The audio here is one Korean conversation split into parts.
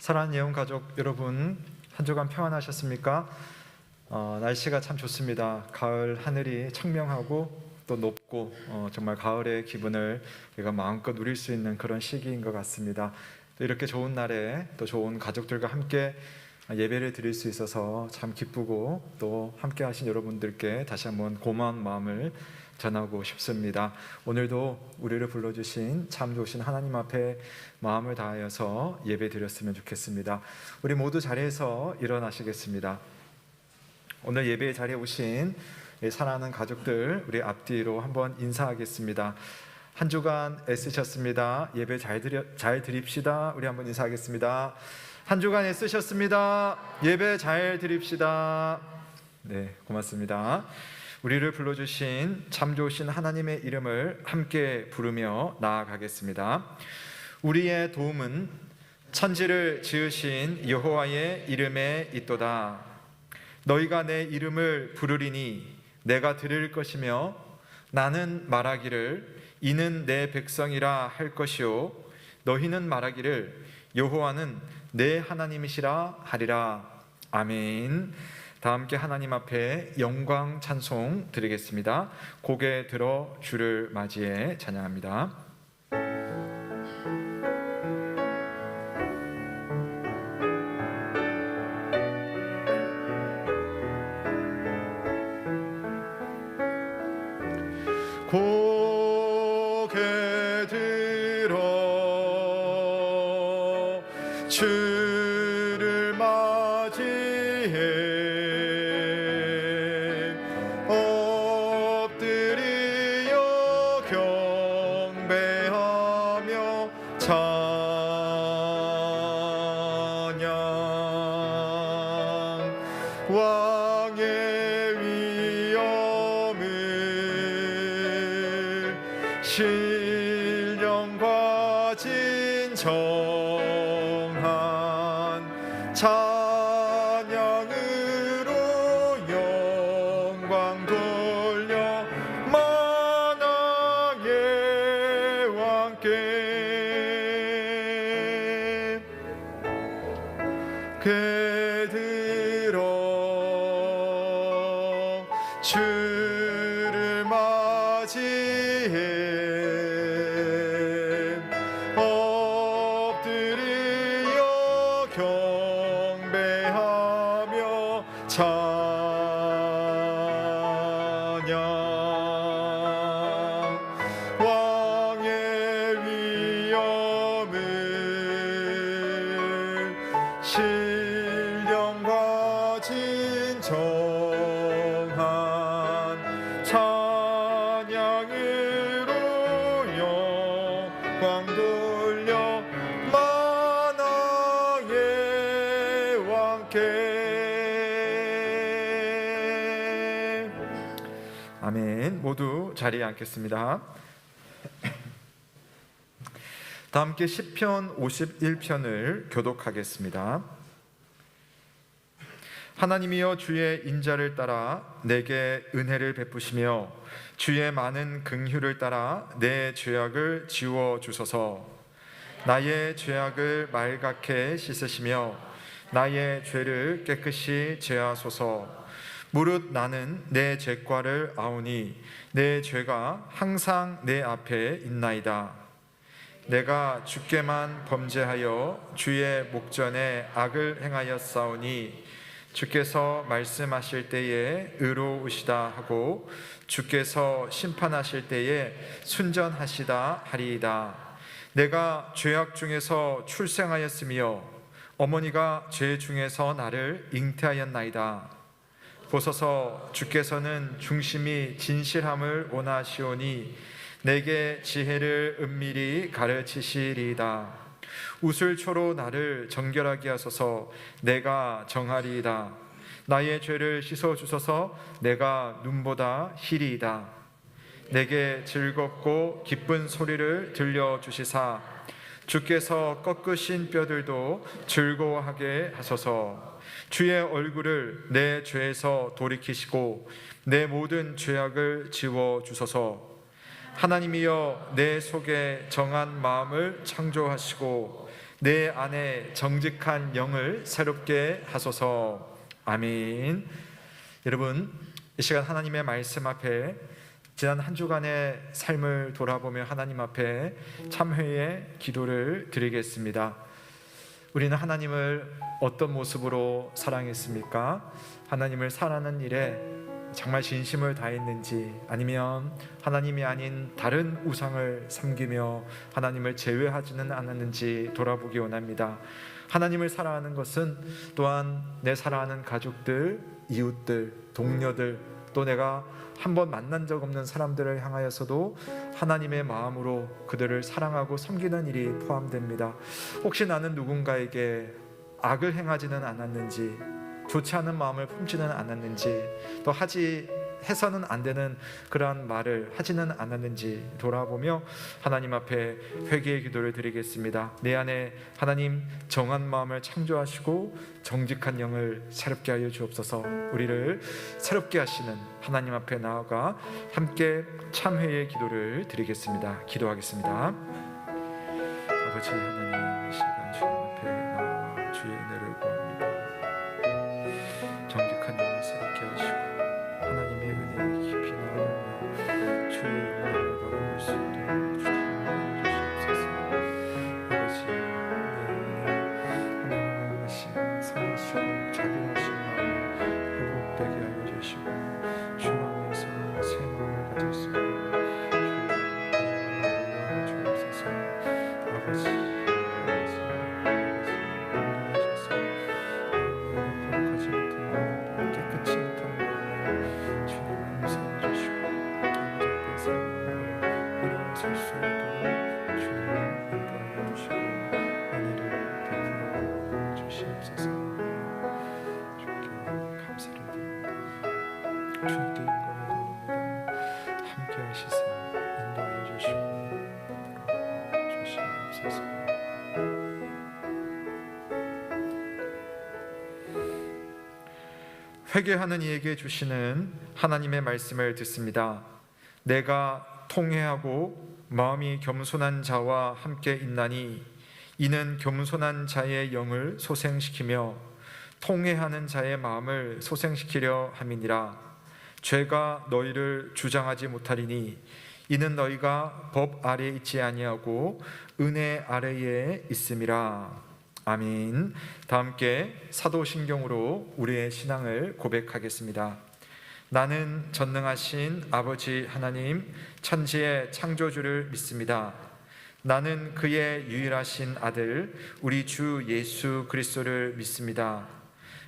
사랑하는 예언 가족 여러분, 한 주간 평안하셨습니까? 날씨가 참 좋습니다. 가을 하늘이 청명하고 또 높고 정말 가을의 기분을 우리가 마음껏 누릴 수 있는 그런 시기인 것 같습니다. 또 이렇게 좋은 날에 또 좋은 가족들과 함께 예배를 드릴 수 있어서 참 기쁘고 또 함께 하신 여러분들께 다시 한번 고마운 마음을 전하고 싶습니다. 오늘도 우리를 불러주신 참 좋으신 하나님 앞에 마음을 다하여서 예배 드렸으면 좋겠습니다. 우리 모두 자리에서 일어나시겠습니다. 오늘 예배의 자리에 오신 사랑하는 가족들, 우리 앞뒤로 한번 인사하겠습니다. 한 주간 애쓰셨습니다. 예배 잘 드립시다. 우리 한번 인사하겠습니다. 한 주간 애쓰셨습니다. 예배 잘 드립시다. 네, 고맙습니다. 우리를 불러주신 참 좋으신 하나님의 이름을 함께 부르며 나아가겠습니다. 우리의 도움은 천지를 지으신 여호와의 이름에 있도다. 너희가 내 이름을 부르리니 내가 들을 것이며 나는 말하기를 이는 내 백성이라 할 것이요 너희는 말하기를 여호와는 내 하나님이시라 하리라. 아멘. 다 함께 하나님 앞에 영광 찬송 드리겠습니다. 고개 들어 주를 맞이해 찬양합니다. 고개 들어 주를 맞이해 왕의 위엄을 신령과 진정한 찬양으로 영광 돌려 만왕의 왕께 주를 맞이해 엎드려 경배하며 찬양 왕의 위엄을 신령과 진정 찬양으로 영광 돌려 만왕의 왕께. 아멘. 모두 자리에 앉겠습니다. 다 함께 시편 51편을 교독하겠습니다. 하나님이여 주의 인자를 따라 내게 은혜를 베푸시며 주의 많은 긍휼을 따라 내 죄악을 지워 주소서. 나의 죄악을 말갛게 씻으시며 나의 죄를 깨끗이 제하소서. 무릇 나는 내 죄과를 아오니 내 죄가 항상 내 앞에 있나이다. 내가 주께만 범죄하여 주의 목전에 악을 행하였사오니 주께서 말씀하실 때에 의로우시다 하고 주께서 심판하실 때에 순전하시다 하리이다. 내가 죄악 중에서 출생하였으며 어머니가 죄 중에서 나를 잉태하였나이다. 보소서 주께서는 중심이 진실함을 원하시오니 내게 지혜를 은밀히 가르치시리이다. 우슬초로 나를 정결하게 하소서. 내가 정하리이다. 나의 죄를 씻어주소서. 내가 눈보다 희리이다. 내게 즐겁고 기쁜 소리를 들려주시사 주께서 꺾으신 뼈들도 즐거워하게 하소서. 주의 얼굴을 내 죄에서 돌이키시고 내 모든 죄악을 지워주소서. 하나님이여 내 속에 정한 마음을 창조하시고 내 안에 정직한 영을 새롭게 하소서. 아멘. 여러분, 이 시간 하나님의 말씀 앞에 지난 한 주간의 삶을 돌아보며 하나님 앞에 참회의 기도를 드리겠습니다. 우리는 하나님을 어떤 모습으로 사랑했습니까? 하나님을 사랑하는 일에 정말 진심을 다했는지, 아니면 하나님이 아닌 다른 우상을 섬기며 하나님을 제외하지는 않았는지 돌아보기 원합니다. 하나님을 사랑하는 것은 또한 내 사랑하는 가족들, 이웃들, 동료들, 또 내가 한번 만난 적 없는 사람들을 향하여서도 하나님의 마음으로 그들을 사랑하고 섬기는 일이 포함됩니다. 혹시 나는 누군가에게 악을 행하지는 않았는지, 좋지 않은 마음을 품지는 않았는지, 또 해서는 안 되는 그러한 말을 하지는 않았는지 돌아보며 하나님 앞에 회개의 기도를 드리겠습니다. 내 안에 하나님 정한 마음을 창조하시고 정직한 영을 새롭게 하여 주옵소서. 우리를 새롭게 하시는 하나님 앞에 나아가 함께 참회의 기도를 드리겠습니다. 기도하겠습니다. 아버지 하나님, 이 시간 주님 앞에 나와 주의 은혜를 구합니다. 정직한 영을 새롭게 하시고 하나님의 은혜에 깊이 나아가며 주의 영광을 바라볼 수 있도록 주님을 주시옵소서. 아버지, 하나님의 하나님 선하시고 자비하신 마음을 회복되게 하여 주시고 주 안에서 새 마음을 가질 수 있는 주의 영광을 주옵소서. 아버지, 주님께 영광을 돌립니다. 함께 하시사 인도하여 주시고 주시옵소서. 회개하는 이에게 주시는 하나님의 말씀을 듣습니다. 내가 통회하고 마음이 겸손한 자와 함께 있나니 이는 겸손한 자의 영을 소생시키며 통회하는 자의 마음을 소생시키려 함이니라. 죄가 너희를 주장하지 못하리니 이는 너희가 법 아래에 있지 아니하고 은혜 아래에 있음이라. 아멘. 다 함께 사도신경으로 우리의 신앙을 고백하겠습니다. 나는 전능하신 아버지 하나님 천지의 창조주를 믿습니다. 나는 그의 유일하신 아들 우리 주 예수 그리스도를 믿습니다.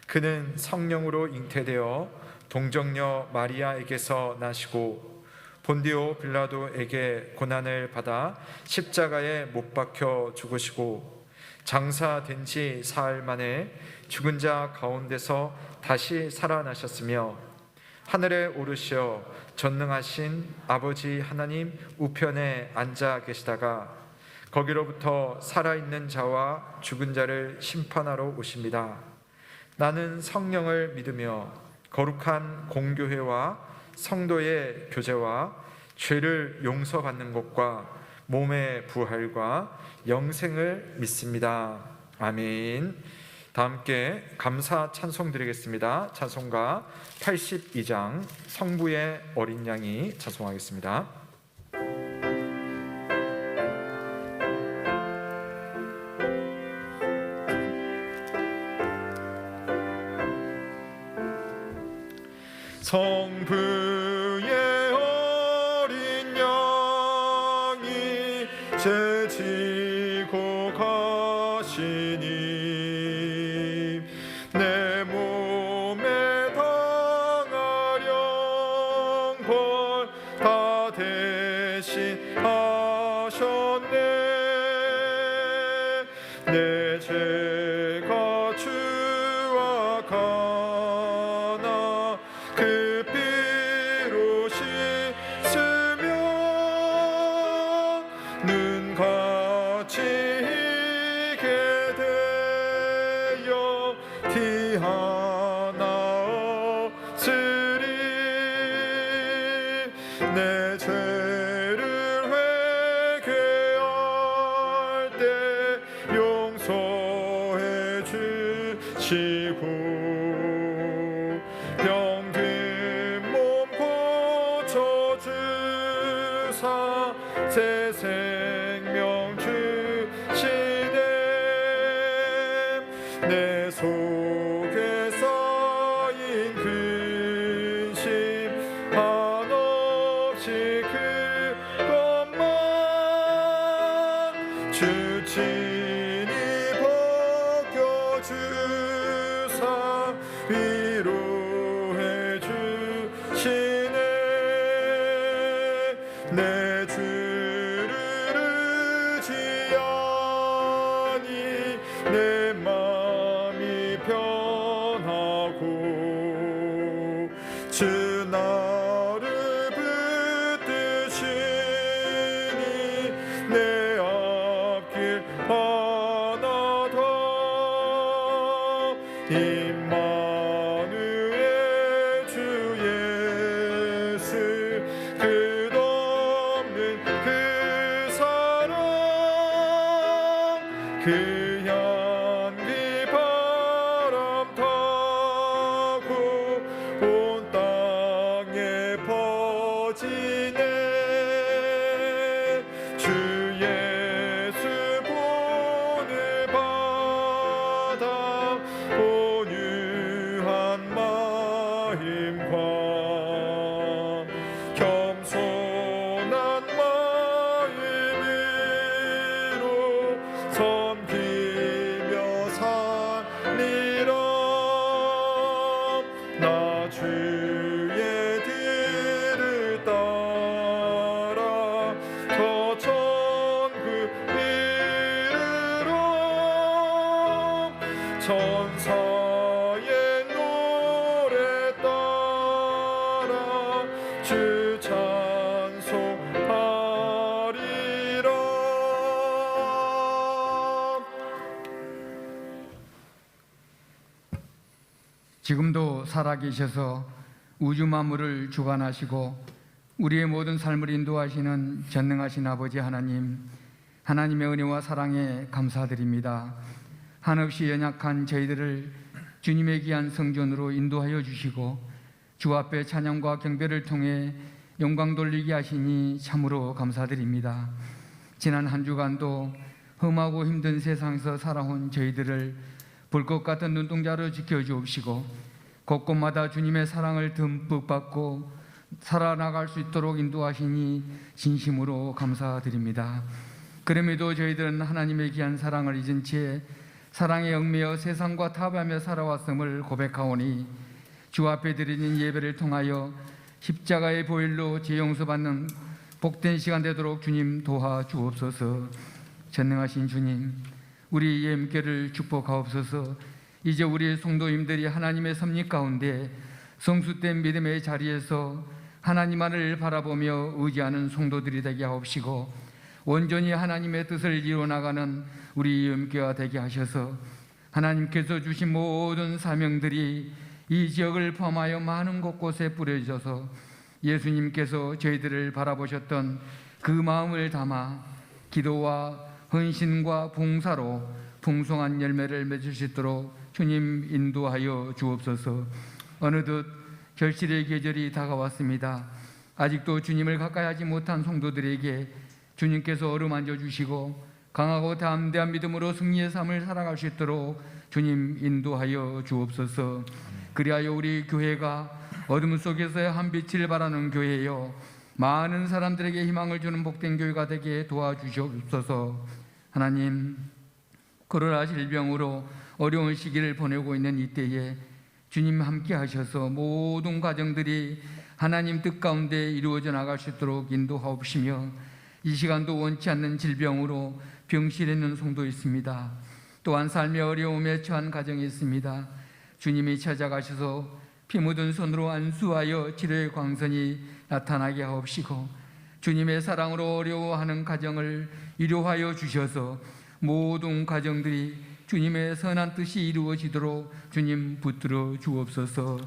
그는 성령으로 잉태되어 동정녀 마리아에게서 나시고 본디오 빌라도에게 고난을 받아 십자가에 못 박혀 죽으시고 장사된 지 사흘 만에 죽은 자 가운데서 다시 살아나셨으며 하늘에 오르시어 전능하신 아버지 하나님 우편에 앉아 계시다가 거기로부터 살아있는 자와 죽은 자를 심판하러 오십니다. 나는 성령을 믿으며 거룩한 공교회와 성도의 교제와 죄를 용서받는 것과 몸의 부활과 영생을 믿습니다. 아멘. 다 함께 감사 찬송 드리겠습니다. 찬송가 82장 성부의 어린 양이 찬송하겠습니다. 성부의 어린 양이 죄 지고 가시니 내 몸에 당하령 벌 다 대신하셨네. 내 죄가 주와 가나 그 피로 씻으며 눈같이 희게 되어 티 하나 없으리. 내 죄를 회개할 때 용서 주시고 병든 몸 고쳐주사 새 생명 주시네. 내 속에 쌓인 근심 한없이 그것만 주 친히 벗겨주사 위로해 주시네. 내 주를 의지하니 내 맘이 편하고 주 나를 붙드시니 내 앞길 하나 더. 임마누엘 주 예수 끝없는 그 사랑 그 향기 바람 타고 온 땅에 퍼지네. 주 예수 본을 받아 온유한 마음과 겸손한 마음으로 섬기며 살리라. 나 주의 뒤를 따라 저 천국 이르러 천사의 노래 따라 주 찬송하리라. 지금도 살아계셔서 우주 만물을 주관하시고 우리의 모든 삶을 인도하시는 전능하신 아버지 하나님, 하나님의 은혜와 사랑에 감사드립니다. 한없이 연약한 저희들을 주님의 귀한 성전으로 인도하여 주시고 주 앞에 찬양과 경배를 통해 영광 돌리게 하시니 참으로 감사드립니다. 지난 한 주간도 험하고 힘든 세상에서 살아온 저희들을 불꽃 같은 눈동자로 지켜주옵시고 곳곳마다 주님의 사랑을 듬뿍 받고 살아나갈 수 있도록 인도하시니 진심으로 감사드립니다. 그럼에도 저희들은 하나님의 귀한 사랑을 잊은 채 사랑에 얽매여 세상과 타협하며 살아왔음을 고백하오니 주 앞에 드리는 예배를 통하여 십자가의 보혈로 죄 용서받는 복된 시간 되도록 주님 도와주옵소서. 전능하신 주님, 우리 예임께를 축복하옵소서. 이제 우리 성도님들이 하나님의 섭리 가운데 성숙된 믿음의 자리에서 하나님만을 바라보며 의지하는 성도들이 되게 하옵시고 온전히 하나님의 뜻을 이루어나가는 우리 예임교회가 되게 하셔서 하나님께서 주신 모든 사명들이 이 지역을 포함하여 많은 곳곳에 뿌려져서 예수님께서 저희들을 바라보셨던 그 마음을 담아 기도와 헌신과 봉사로 풍성한 열매를 맺을 수 있도록 주님 인도하여 주옵소서. 어느덧 결실의 계절이 다가왔습니다. 아직도 주님을 가까이 하지 못한 성도들에게 주님께서 어루만져 주시고 강하고 담대한 믿음으로 승리의 삶을 살아갈 수 있도록 주님 인도하여 주옵소서. 그리하여 우리 교회가 어둠 속에서의 한 빛을 발하는 교회요 많은 사람들에게 희망을 주는 복된 교회가 되게 도와주시옵소서. 하나님, 코로나 질병으로 어려운 시기를 보내고 있는 이때에 주님 함께 하셔서 모든 가정들이 하나님 뜻 가운데 이루어져 나갈 수 있도록 인도하옵시며 이 시간도 원치 않는 질병으로 병실에 있는 성도 있습니다. 또한 삶의 어려움에 처한 가정이 있습니다. 주님이 찾아가셔서 피 묻은 손으로 안수하여 치료의 광선이 나타나게 하옵시고 주님의 사랑으로 어려워하는 가정을 위로하여 주셔서 모든 가정들이 주님의 선한 뜻이 이루어지도록 주님 붙들어 주옵소서.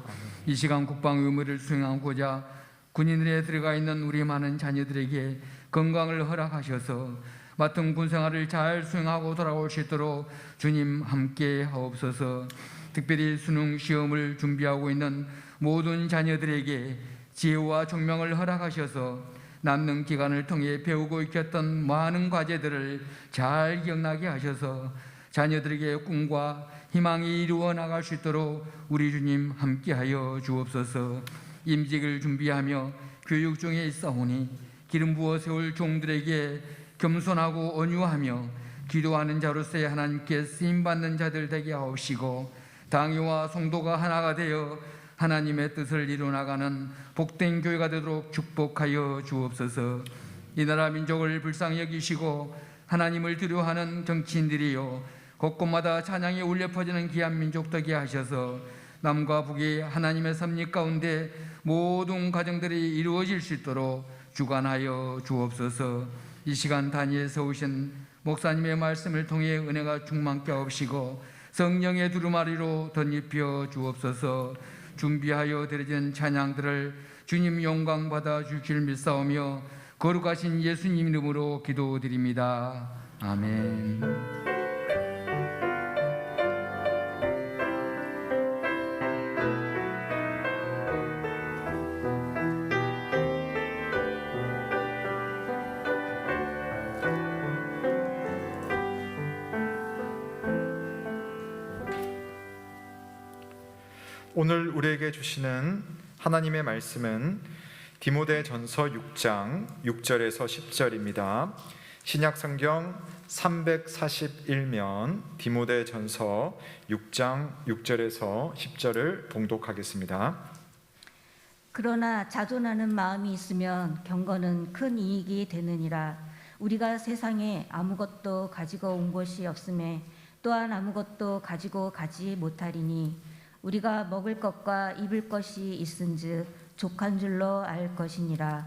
이 시간 국방 의무를 수행하고자 군인들에 들어가 있는 우리 많은 자녀들에게 건강을 허락하셔서 맡은 군생활을 잘 수행하고 돌아올 수 있도록 주님 함께 하옵소서. 특별히 수능 시험을 준비하고 있는 모든 자녀들에게 지혜와 총명을 허락하셔서 남는 기간을 통해 배우고 익혔던 많은 과제들을 잘 기억나게 하셔서 자녀들에게 꿈과 희망이 이루어 나갈 수 있도록 우리 주님 함께하여 주옵소서. 임직을 준비하며 교육 중에 있사오니 기름 부어 세울 종들에게 겸손하고 온유하며 기도하는 자로서의 하나님께 쓰임받는 자들 되게 하옵시고, 당회와 성도가 하나가 되어 하나님의 뜻을 이루어나가는 복된 교회가 되도록 축복하여 주옵소서. 이 나라 민족을 불쌍히 여기시고 하나님을 두려워하는 정치인들이요 곳곳마다 찬양이 울려 퍼지는 귀한 민족 되게 하셔서 남과 북이 하나님의 섭리 가운데 모든 가정들이 이루어질 수 있도록 주관하여 주옵소서. 이 시간 단위에서 오신 목사님의 말씀을 통해 은혜가 충만케 하옵시고 성령의 두루마리로 덧입혀 주옵소서. 준비하여 드려진 찬양들을 주님 영광 받아 주실 믿사오며 거룩하신 예수님 이름으로 기도드립니다. 아멘. 오늘 우리에게 주시는 하나님의 말씀은 디모데전서 6장 6절에서 10절입니다. 신약 성경 341면 디모데전서 6장 6절에서 10절을 봉독하겠습니다. 그러나 자존하는 마음이 있으면 경건은 큰 이익이 되느니라. 우리가 세상에 아무것도 가지고 온 것이 없음에 또한 아무것도 가지고 가지 못하리니 우리가 먹을 것과 입을 것이 있은즉 족한 줄로 알 것이니라.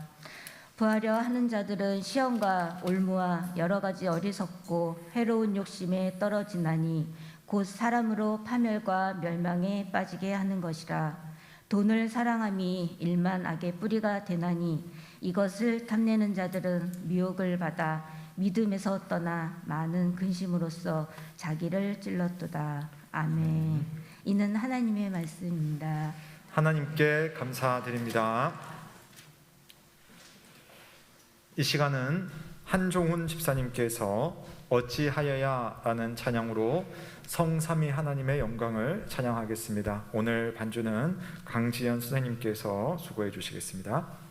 부하려 하는 자들은 시험과 올무와 여러 가지 어리석고 해로운 욕심에 떨어지나니 곧 사람으로 파멸과 멸망에 빠지게 하는 것이라. 돈을 사랑함이 일만 악의 뿌리가 되나니 이것을 탐내는 자들은 미혹을 받아 믿음에서 떠나 많은 근심으로써 자기를 찔렀도다. 아멘. 이는 하나님의 말씀입니다. 하나님께 감사드립니다. 이 시간은 한종훈 집사님께서 어찌하여야 라는 찬양으로 성삼위 하나님의 영광을 찬양하겠습니다. 오늘 반주는 강지연 선생님께서 수고해 주시겠습니다.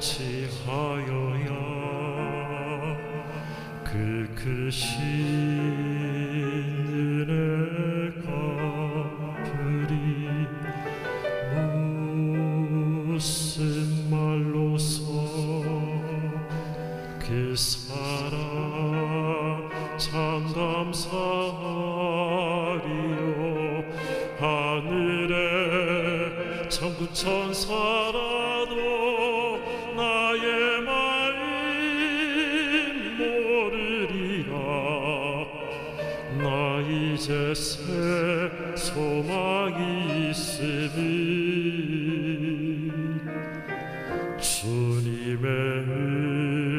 어찌하여야 그 크신 은혜 갚으리. 무슨 말로서 그 사랑 참 감사하리요. 하늘에 천군 천사라도 나의 마음 모르리라. 나 이제 새 소망이 있으니 주님의 은혜라.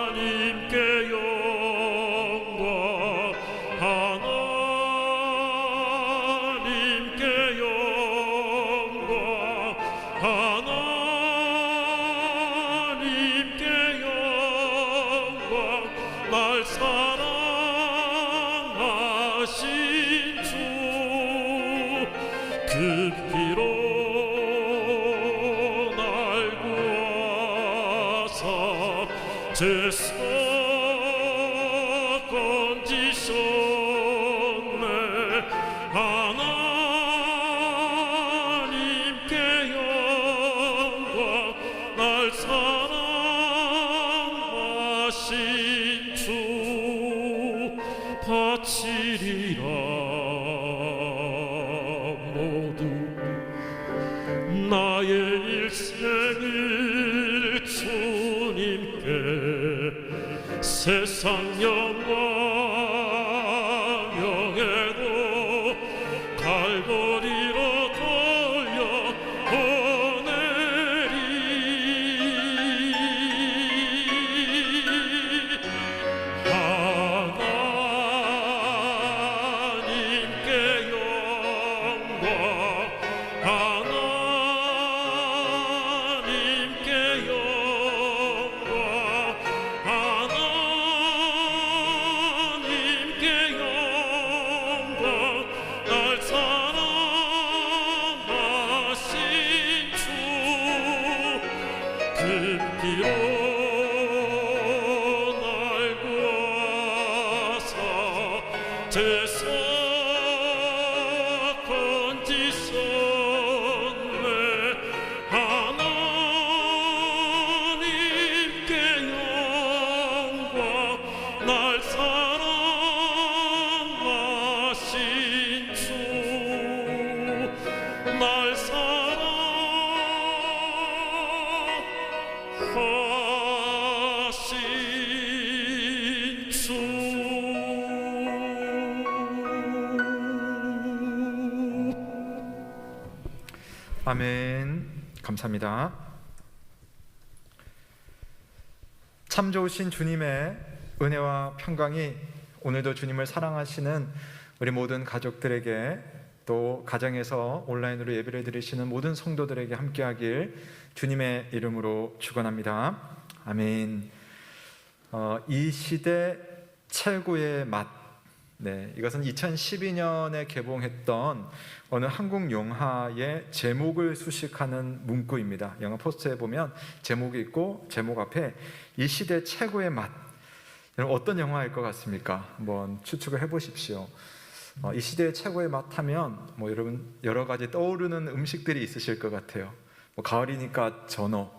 하나님께 영광, 하나님께 영광, 하나님께 영광. 날 사랑하신 주 그 피로 날 구하사 죄서 건지시 있었네. 하나님께 영광, 날 사랑하신 주 바치리라. 모두 나의 일생을 주님께 세상 영광 명예도 갈보리로 돌려 보내리. 하나님께 영광, 하나님께 영광, 하나님께 영광, 날 사랑하신 주 급기로 날 구하사 제사 건지셨네. 하나님께 영광, 날 사랑하신 주, 날 사랑하신 주. 아멘. 감사합니다. 참 좋으신 주님의 은혜와 평강이 오늘도 주님을 사랑하시는 우리 모든 가족들에게, 또 가정에서 온라인으로 예배를 드리시는 모든 성도들에게 함께하길 주님의 이름으로 축원합니다. 아멘. 이 시대 최고의 맛. 네, 이것은 2012년에 개봉했던 어느 한국 영화의 제목을 수식하는 문구입니다. 영화 포스터에 보면 제목이 있고 제목 앞에 이 시대 최고의 맛. 여러분, 어떤 영화일 것 같습니까? 한번 추측을 해보십시오. 이 시대의 최고의 맛 하면 여러분 여러 가지 떠오르는 음식들이 있으실 것 같아요. 가을이니까 전어,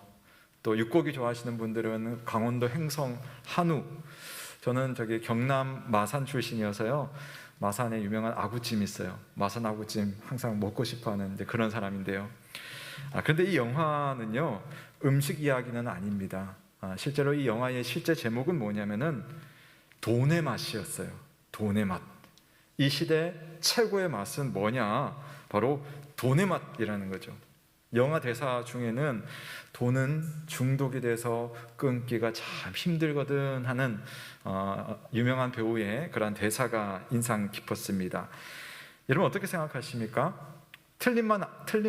또 육고기 좋아하시는 분들은 강원도 행성 한우. 저는 경남 마산 출신이어서요, 마산에 유명한 아구찜 있어요. 마산 아구찜 항상 먹고 싶어하는 그런 사람인데요. 그런데 이 영화는요, 음식 이야기는 아닙니다. 실제로 이 영화의 실제 제목은 뭐냐면은 돈의 맛이었어요. 돈의 맛. 이 시대 최고의 맛은 뭐냐? 바로 돈의 맛이라는 거죠. 영화 대사 중에는 돈은 중독이 돼서 끊기가 참 힘들거든 하는 유명한 배우의 그런 대사가 인상 깊었습니다. 여러분 어떻게 생각하십니까? 틀린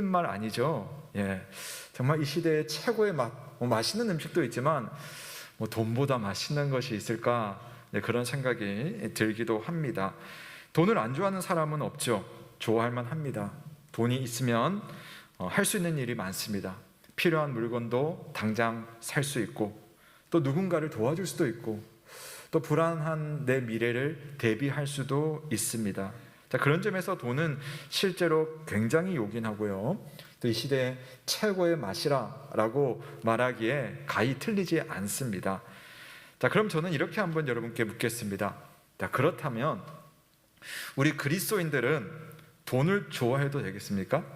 말 아니죠? 예, 정말 이 시대의 최고의 맛, 맛있는 음식도 있지만 돈보다 맛있는 것이 있을까? 네, 그런 생각이 들기도 합니다. 돈을 안 좋아하는 사람은 없죠. 좋아할 만합니다. 돈이 있으면 할 수 있는 일이 많습니다. 필요한 물건도 당장 살 수 있고, 또 누군가를 도와줄 수도 있고, 또 불안한 내 미래를 대비할 수도 있습니다. 자, 그런 점에서 돈은 실제로 굉장히 요긴하고요, 또 이 시대의 최고의 맛이라고 말하기에 가히 틀리지 않습니다. 자, 그럼 저는 이렇게 한번 여러분께 묻겠습니다. 자, 그렇다면 우리 그리스도인들은 돈을 좋아해도 되겠습니까?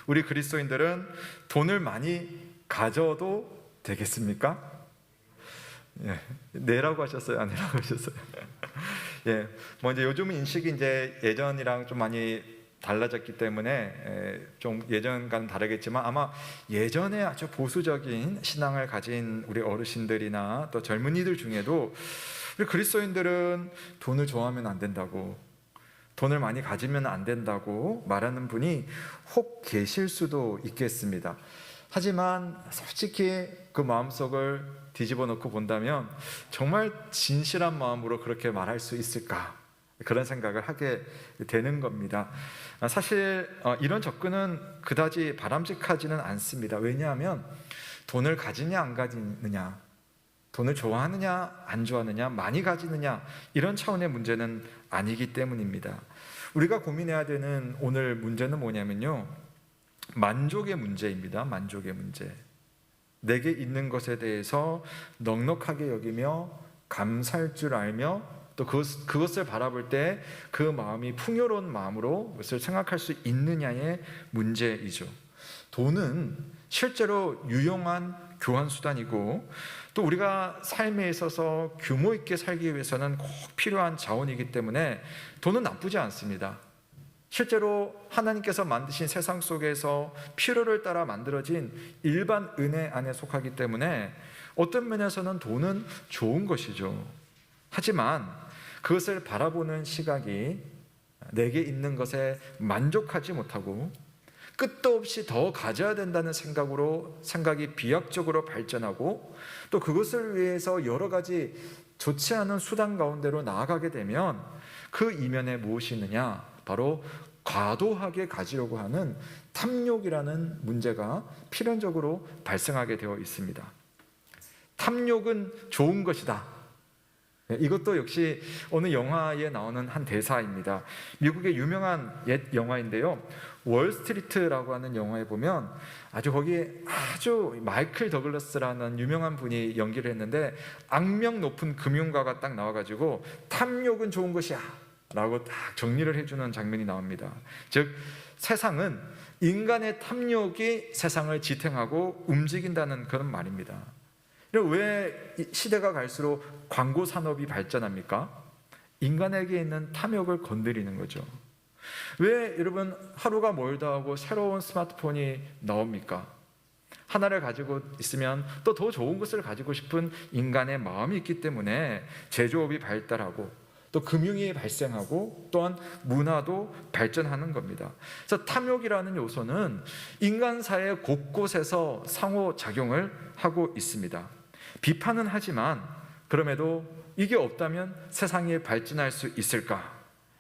우리 그리스도인들은 돈을 많이 가져도 되겠습니까? 예, 네라고 하셨어요? 아니라고 하셨어요? 예, 이제 요즘 인식이 이제 예전이랑 좀 많이 달라졌기 때문에 좀 예전과는 다르겠지만, 아마 예전에 아주 보수적인 신앙을 가진 우리 어르신들이나 또 젊은이들 중에도 우리 그리스도인들은 돈을 좋아하면 안 된다고, 돈을 많이 가지면 안 된다고 말하는 분이 혹 계실 수도 있겠습니다. 하지만 솔직히 그 마음속을 뒤집어 놓고 본다면 정말 진실한 마음으로 그렇게 말할 수 있을까? 그런 생각을 하게 되는 겁니다. 사실 이런 접근은 그다지 바람직하지는 않습니다. 왜냐하면 돈을 가지냐 안 가지느냐, 돈을 좋아하느냐 안 좋아하느냐, 많이 가지느냐, 이런 차원의 문제는 아니기 때문입니다. 우리가 고민해야 되는 오늘 문제는 뭐냐면요, 만족의 문제입니다. 만족의 문제. 내게 있는 것에 대해서 넉넉하게 여기며 감사할 줄 알며 또 그것을 바라볼 때 그 마음이 풍요로운 마음으로 그것을 생각할 수 있느냐의 문제이죠. 돈은 실제로 유용한 교환 수단이고, 또 우리가 삶에 있어서 규모 있게 살기 위해서는 꼭 필요한 자원이기 때문에 돈은 나쁘지 않습니다. 실제로 하나님께서 만드신 세상 속에서 필요를 따라 만들어진 일반 은혜 안에 속하기 때문에 어떤 면에서는 돈은 좋은 것이죠. 하지만 그것을 바라보는 시각이 내게 있는 것에 만족하지 못하고 끝도 없이 더 가져야 된다는 생각이 비약적으로 발전하고, 또 그것을 위해서 여러 가지 좋지 않은 수단 가운데로 나아가게 되면 그 이면에 무엇이 있느냐, 바로 과도하게 가지려고 하는 탐욕이라는 문제가 필연적으로 발생하게 되어 있습니다. 탐욕은 좋은 것이다. 이것도 역시 어느 영화에 나오는 한 대사입니다. 미국의 유명한 옛 영화인데요, 월스트리트라고 하는 영화에 보면 거기에 아주 마이클 더글라스라는 유명한 분이 연기를 했는데, 악명 높은 금융가가 딱 나와가지고 탐욕은 좋은 것이야 라고 딱 정리를 해주는 장면이 나옵니다. 즉, 세상은 인간의 탐욕이 세상을 지탱하고 움직인다는 그런 말입니다. 왜 시대가 갈수록 광고 산업이 발전합니까? 인간에게 있는 탐욕을 건드리는 거죠. 왜 여러분 하루가 멀다 하고 새로운 스마트폰이 나옵니까? 하나를 가지고 있으면 또 더 좋은 것을 가지고 싶은 인간의 마음이 있기 때문에 제조업이 발달하고 또 금융이 발생하고 또한 문화도 발전하는 겁니다. 그래서 탐욕이라는 요소는 인간 사회 곳곳에서 상호작용을 하고 있습니다. 비판은 하지만 그럼에도 이게 없다면 세상이 발전할 수 있을까?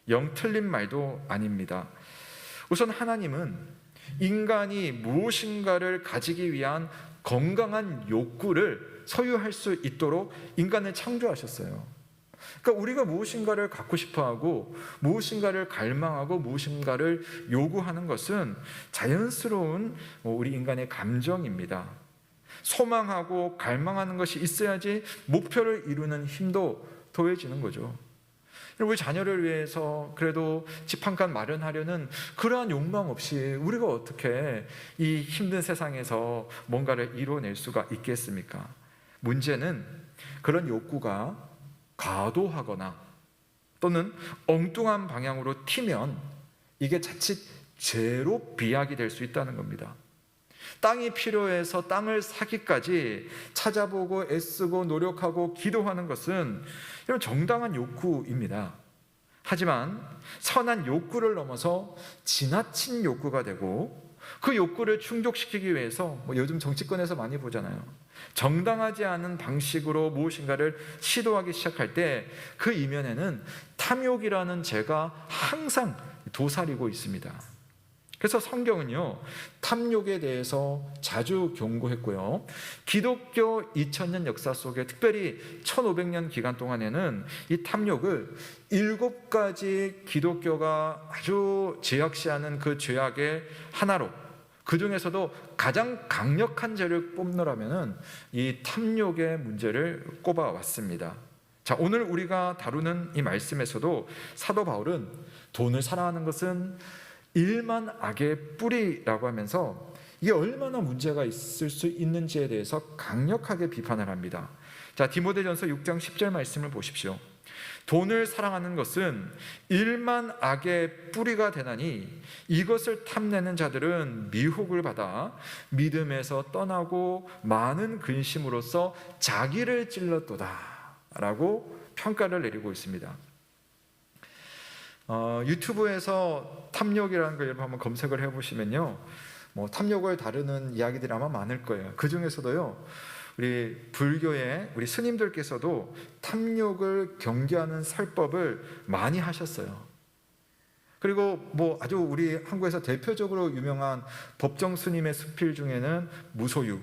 영 틀린 말도 아닙니다. 우선 하나님은 인간이 무엇인가를 가지기 위한 건강한 욕구를 소유할 수 있도록 인간을 창조하셨어요. 그러니까 우리가 무엇인가를 갖고 싶어하고 무엇인가를 갈망하고 무엇인가를 요구하는 것은 자연스러운 우리 인간의 감정입니다. 소망하고 갈망하는 것이 있어야지 목표를 이루는 힘도 더해지는 거죠. 우리 자녀를 위해서 그래도 집 한 칸 마련하려는 그러한 욕망 없이 우리가 어떻게 이 힘든 세상에서 뭔가를 이뤄낼 수가 있겠습니까? 문제는 그런 욕구가 과도하거나 또는 엉뚱한 방향으로 튀면 이게 자칫 죄로 비약이 될 수 있다는 겁니다. 땅이 필요해서 땅을 사기까지 찾아보고 애쓰고 노력하고 기도하는 것은 이런 정당한 욕구입니다. 하지만 선한 욕구를 넘어서 지나친 욕구가 되고 그 욕구를 충족시키기 위해서 요즘 정치권에서 많이 보잖아요. 정당하지 않은 방식으로 무엇인가를 시도하기 시작할 때 그 이면에는 탐욕이라는 죄가 항상 도사리고 있습니다. 그래서 성경은요, 탐욕에 대해서 자주 경고했고요. 기독교 2000년 역사 속에 특별히 1500년 기간 동안에는 이 탐욕을 7가지 기독교가 아주 제약시하는 그 죄악의 하나로, 그 중에서도 가장 강력한 죄를 뽑느라면 이 탐욕의 문제를 꼽아왔습니다. 자, 오늘 우리가 다루는 이 말씀에서도 사도 바울은 돈을 사랑하는 것은 일만 악의 뿌리라고 하면서 이게 얼마나 문제가 있을 수 있는지에 대해서 강력하게 비판을 합니다. 자, 디모데전서 6장 10절 말씀을 보십시오. 돈을 사랑하는 것은 일만 악의 뿌리가 되나니 이것을 탐내는 자들은 미혹을 받아 믿음에서 떠나고 많은 근심으로써 자기를 찔렀도다 라고 평가를 내리고 있습니다. 유튜브에서 탐욕이라는 걸 여러분 한번 검색을 해보시면요, 탐욕을 다루는 이야기들이 아마 많을 거예요. 그 중에서도요, 우리 불교의 우리 스님들께서도 탐욕을 경계하는 설법을 많이 하셨어요. 그리고 아주 우리 한국에서 대표적으로 유명한 법정 스님의 수필 중에는 무소유,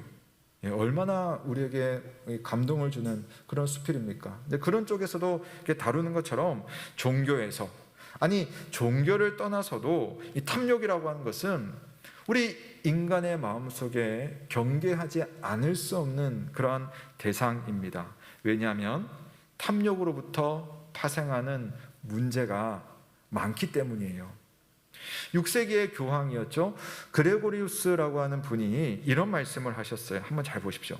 얼마나 우리에게 감동을 주는 그런 수필입니까? 근데 그런 쪽에서도 이렇게 다루는 것처럼 종교에서, 아니 종교를 떠나서도 이 탐욕이라고 하는 것은 우리 인간의 마음속에 경계하지 않을 수 없는 그러한 대상입니다. 왜냐하면 탐욕으로부터 파생하는 문제가 많기 때문이에요. 6세기의 교황이었죠. 그레고리우스라고 하는 분이 이런 말씀을 하셨어요. 한번 잘 보십시오.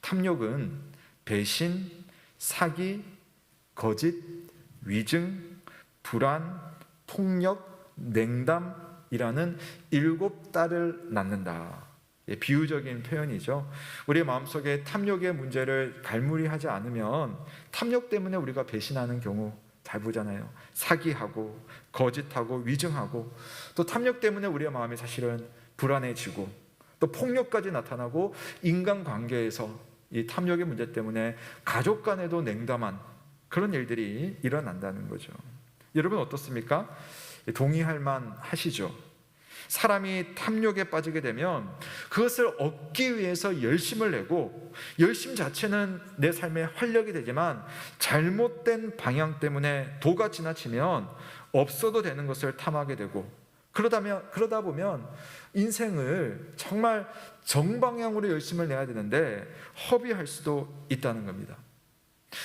탐욕은 배신, 사기, 거짓, 위증, 불안, 폭력, 냉담이라는 7딸을 낳는다. 비유적인 표현이죠. 우리의 마음속에 탐욕의 문제를 갈무리하지 않으면 탐욕 때문에 우리가 배신하는 경우 잘 보잖아요. 사기하고 거짓하고 위증하고, 또 탐욕 때문에 우리의 마음이 사실은 불안해지고, 또 폭력까지 나타나고, 인간관계에서 이 탐욕의 문제 때문에 가족 간에도 냉담한 그런 일들이 일어난다는 거죠. 여러분 어떻습니까? 동의할 만 하시죠? 사람이 탐욕에 빠지게 되면 그것을 얻기 위해서 열심을 내고, 열심 자체는 내 삶의 활력이 되지만 잘못된 방향 때문에 도가 지나치면 없어도 되는 것을 탐하게 되고, 그러다 보면 인생을 정말 정방향으로 열심을 내야 되는데 허비할 수도 있다는 겁니다.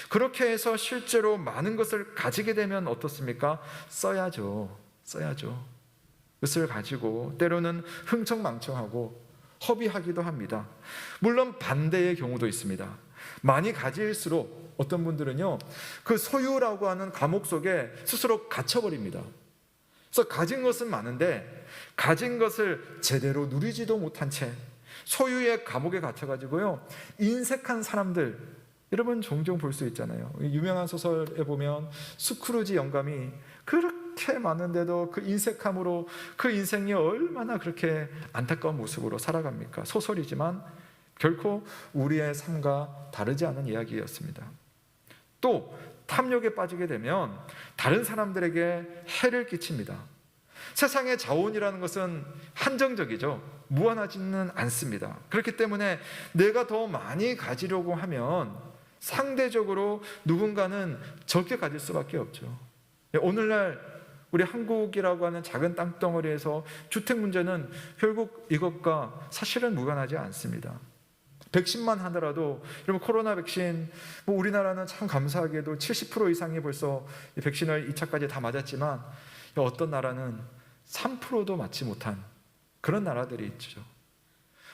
그렇게 해서 실제로 많은 것을 가지게 되면 어떻습니까? 써야죠. 그것을 가지고 때로는 흥청망청하고 허비하기도 합니다. 물론 반대의 경우도 있습니다. 많이 가질수록 어떤 분들은요, 그 소유라고 하는 감옥 속에 스스로 갇혀버립니다. 그래서 가진 것은 많은데 가진 것을 제대로 누리지도 못한 채 소유의 감옥에 갇혀가지고요, 인색한 사람들, 여러분 종종 볼 수 있잖아요. 유명한 소설에 보면 스크루지 영감이 그렇게 많은데도 그 인색함으로 그 인생이 얼마나 그렇게 안타까운 모습으로 살아갑니까? 소설이지만 결코 우리의 삶과 다르지 않은 이야기였습니다. 또 탐욕에 빠지게 되면 다른 사람들에게 해를 끼칩니다. 세상의 자원이라는 것은 한정적이죠. 무한하지는 않습니다. 그렇기 때문에 내가 더 많이 가지려고 하면 상대적으로 누군가는 적게 가질 수밖에 없죠. 오늘날 우리 한국이라고 하는 작은 땅덩어리에서 주택 문제는 결국 이것과 사실은 무관하지 않습니다. 백신만 하더라도, 여러분 코로나 백신, 우리나라는 참 감사하게도 70% 이상이 벌써 백신을 2차까지 다 맞았지만 어떤 나라는 3%도 맞지 못한 그런 나라들이 있죠.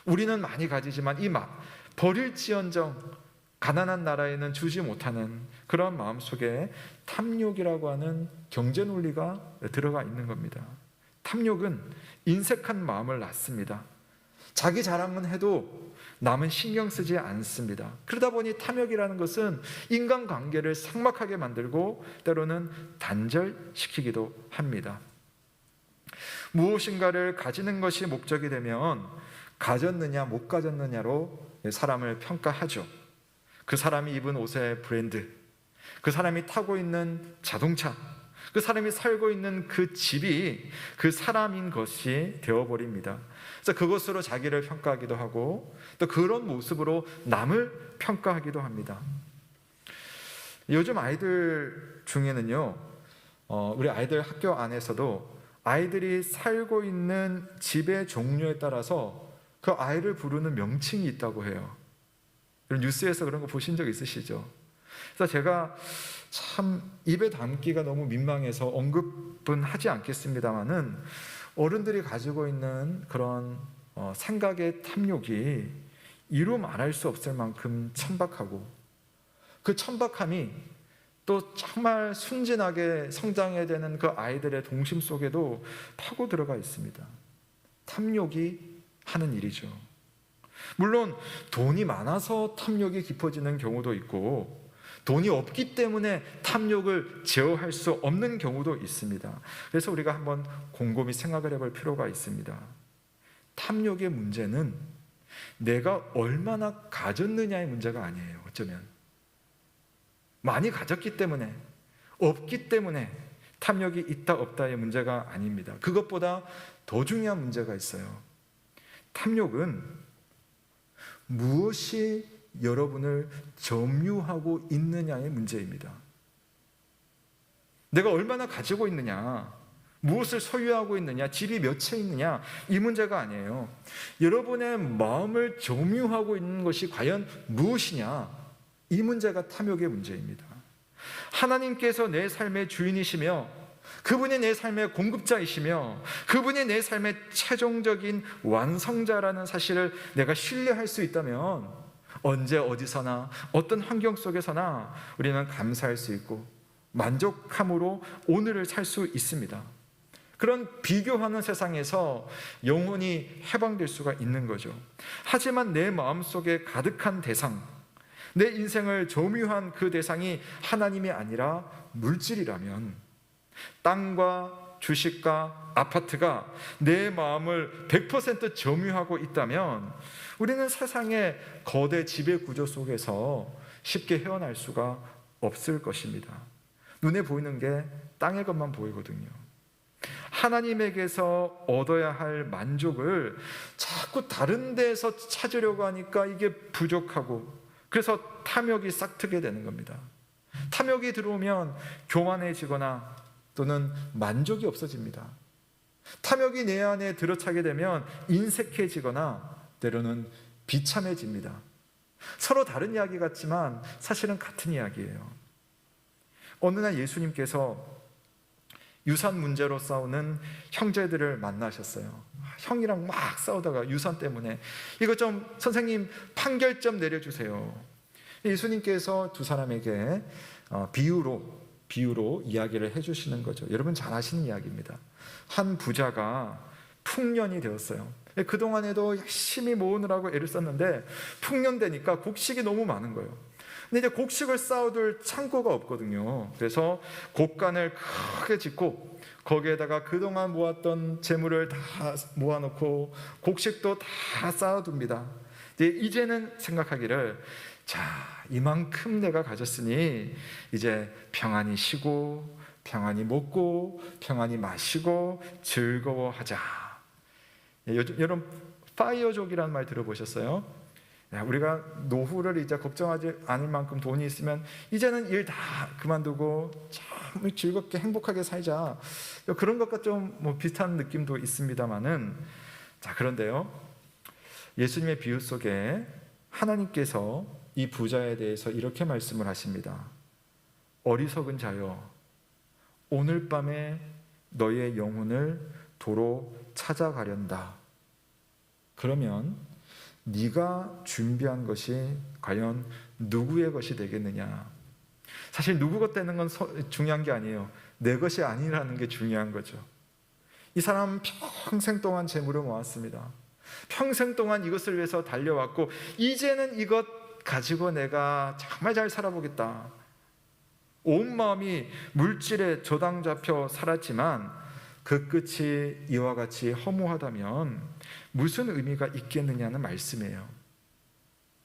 우리는 많이 가지지만 버릴지언정 가난한 나라에는 주지 못하는 그런 마음속에 탐욕이라고 하는 경제 논리가 들어가 있는 겁니다. 탐욕은 인색한 마음을 낳습니다. 자기 자랑은 해도 남은 신경 쓰지 않습니다. 그러다 보니 탐욕이라는 것은 인간관계를 삭막하게 만들고 때로는 단절시키기도 합니다. 무엇인가를 가지는 것이 목적이 되면 가졌느냐 못 가졌느냐로 사람을 평가하죠. 그 사람이 입은 옷의 브랜드, 그 사람이 타고 있는 자동차, 그 사람이 살고 있는 그 집이 그 사람인 것이 되어버립니다. 그래서 그것으로 자기를 평가하기도 하고 또 그런 모습으로 남을 평가하기도 합니다. 요즘 아이들 중에는요, 우리 아이들 학교 안에서도 아이들이 살고 있는 집의 종류에 따라서 그 아이를 부르는 명칭이 있다고 해요. 뉴스에서 그런 거 보신 적 있으시죠? 그래서 제가 참 입에 담기가 너무 민망해서 언급은 하지 않겠습니다만은, 어른들이 가지고 있는 그런 생각의 탐욕이 이루 말할 수 없을 만큼 천박하고, 그 천박함이 또 정말 순진하게 성장해야 되는 그 아이들의 동심 속에도 파고 들어가 있습니다. 탐욕이 하는 일이죠. 물론 돈이 많아서 탐욕이 깊어지는 경우도 있고, 돈이 없기 때문에 탐욕을 제어할 수 없는 경우도 있습니다. 그래서 우리가 한번 곰곰이 생각을 해볼 필요가 있습니다. 탐욕의 문제는 내가 얼마나 가졌느냐의 문제가 아니에요. 어쩌면 많이 가졌기 때문에, 없기 때문에 탐욕이 있다 없다의 문제가 아닙니다. 그것보다 더 중요한 문제가 있어요. 탐욕은 무엇이 여러분을 점유하고 있느냐의 문제입니다. 내가 얼마나 가지고 있느냐, 무엇을 소유하고 있느냐, 집이 몇 채 있느냐, 이 문제가 아니에요. 여러분의 마음을 점유하고 있는 것이 과연 무엇이냐, 이 문제가 탐욕의 문제입니다. 하나님께서 내 삶의 주인이시며 그분이 내 삶의 공급자이시며 그분이 내 삶의 최종적인 완성자라는 사실을 내가 신뢰할 수 있다면 언제 어디서나 어떤 환경 속에서나 우리는 감사할 수 있고 만족함으로 오늘을 살 수 있습니다. 그런 비교하는 세상에서 영혼이 해방될 수가 있는 거죠. 하지만 내 마음속에 가득한 대상, 내 인생을 점유한 그 대상이 하나님이 아니라 물질이라면, 땅과 주식과 아파트가 내 마음을 100% 점유하고 있다면 우리는 세상의 거대 지배 구조 속에서 쉽게 헤어날 수가 없을 것입니다. 눈에 보이는 게 땅의 것만 보이거든요. 하나님에게서 얻어야 할 만족을 자꾸 다른 데서 찾으려고 하니까 이게 부족하고, 그래서 탐욕이 싹트게 되는 겁니다. 탐욕이 들어오면 교만해지거나 또는 만족이 없어집니다. 탐욕이 내 안에 들어차게 되면 인색해지거나 때로는 비참해집니다. 서로 다른 이야기 같지만 사실은 같은 이야기예요. 어느 날 예수님께서 유산 문제로 싸우는 형제들을 만나셨어요. 형이랑 막 싸우다가 유산 때문에 이거 좀 선생님 판결 좀 내려주세요. 예수님께서 두 사람에게 비유로 이야기를 해주시는 거죠. 여러분 잘 아시는 이야기입니다. 한 부자가 풍년이 되었어요. 그동안에도 열심히 모으느라고 애를 썼는데 풍년 되니까 곡식이 너무 많은 거예요. 근데 이제 곡식을 쌓아둘 창고가 없거든요. 그래서 곡간을 크게 짓고 거기에다가 그동안 모았던 재물을 다 모아놓고 곡식도 다 쌓아둡니다. 이제는 생각하기를, 자, 이만큼 내가 가졌으니 이제 평안히 쉬고 평안히 먹고 평안히 마시고 즐거워하자. 여러분 파이어족이라는 말 들어보셨어요? 우리가 노후를 이제 걱정하지 않을 만큼 돈이 있으면 이제는 일 다 그만두고 참 즐겁게 행복하게 살자. 그런 것과 좀 비슷한 느낌도 있습니다만은, 자, 그런데요, 예수님의 비유 속에 하나님께서 이 부자에 대해서 이렇게 말씀을 하십니다. 어리석은 자여, 오늘 밤에 너의 영혼을 도로 찾아가련다. 그러면 네가 준비한 것이 과연 누구의 것이 되겠느냐? 사실 누구 것 되는 건 중요한 게 아니에요. 내 것이 아니라는 게 중요한 거죠. 이 사람은 평생 동안 재물을 모았습니다. 평생 동안 이것을 위해서 달려왔고 이제는 이것 가지고 내가 정말 잘 살아보겠다. 온 마음이 물질에 조당 잡혀 살았지만 그 끝이 이와 같이 허무하다면 무슨 의미가 있겠느냐는 말씀이에요.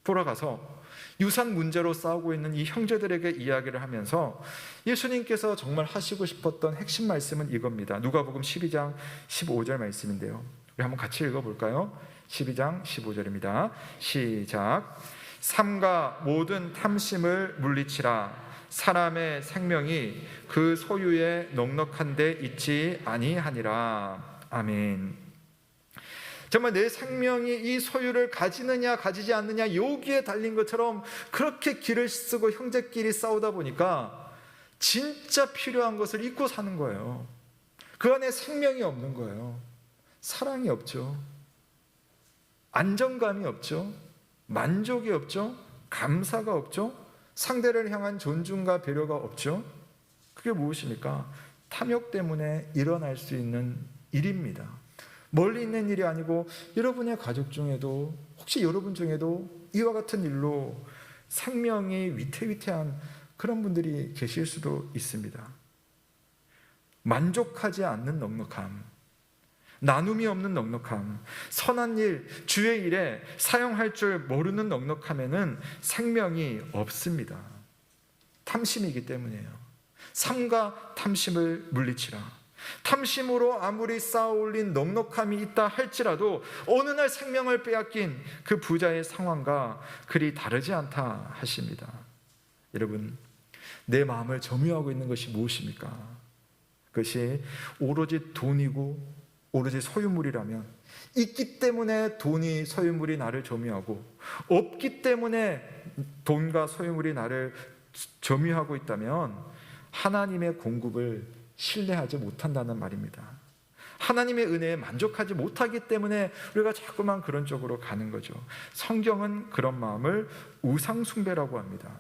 돌아가서 유산 문제로 싸우고 있는 이 형제들에게 이야기를 하면서 예수님께서 정말 하시고 싶었던 핵심 말씀은 이겁니다. 누가복음 12장 15절 말씀인데요. 우리 한번 같이 읽어볼까요? 12장 15절입니다. 시작. 삼가 모든 탐심을 물리치라. 사람의 생명이 그 소유에 넉넉한 데 있지 아니하니라. 아멘. 정말 내 생명이 이 소유를 가지느냐 가지지 않느냐 여기에 달린 것처럼 그렇게 길을 쓰고 형제끼리 싸우다 보니까 진짜 필요한 것을 잊고 사는 거예요. 그 안에 생명이 없는 거예요. 사랑이 없죠. 안정감이 없죠. 만족이 없죠. 감사가 없죠. 상대를 향한 존중과 배려가 없죠. 그게 무엇입니까? 탐욕 때문에 일어날 수 있는 일입니다. 멀리 있는 일이 아니고 여러분의 가족 중에도, 혹시 여러분 중에도 이와 같은 일로 생명이 위태위태한 그런 분들이 계실 수도 있습니다. 만족하지 않는 넉넉함, 나눔이 없는 넉넉함, 선한 일, 주의 일에 사용할 줄 모르는 넉넉함에는 생명이 없습니다. 탐심이기 때문이에요. 삼가 탐심을 물리치라. 탐심으로 아무리 쌓아올린 넉넉함이 있다 할지라도 어느 날 생명을 빼앗긴 그 부자의 상황과 그리 다르지 않다 하십니다. 여러분, 내 마음을 점유하고 있는 것이 무엇입니까? 그것이 오로지 돈이고 오로지 소유물이라면, 있기 때문에 돈이 소유물이 나를 점유하고 없기 때문에 돈과 소유물이 나를 점유하고 있다면 하나님의 공급을 신뢰하지 못한다는 말입니다. 하나님의 은혜에 만족하지 못하기 때문에 우리가 자꾸만 그런 쪽으로 가는 거죠. 성경은 그런 마음을 우상숭배라고 합니다.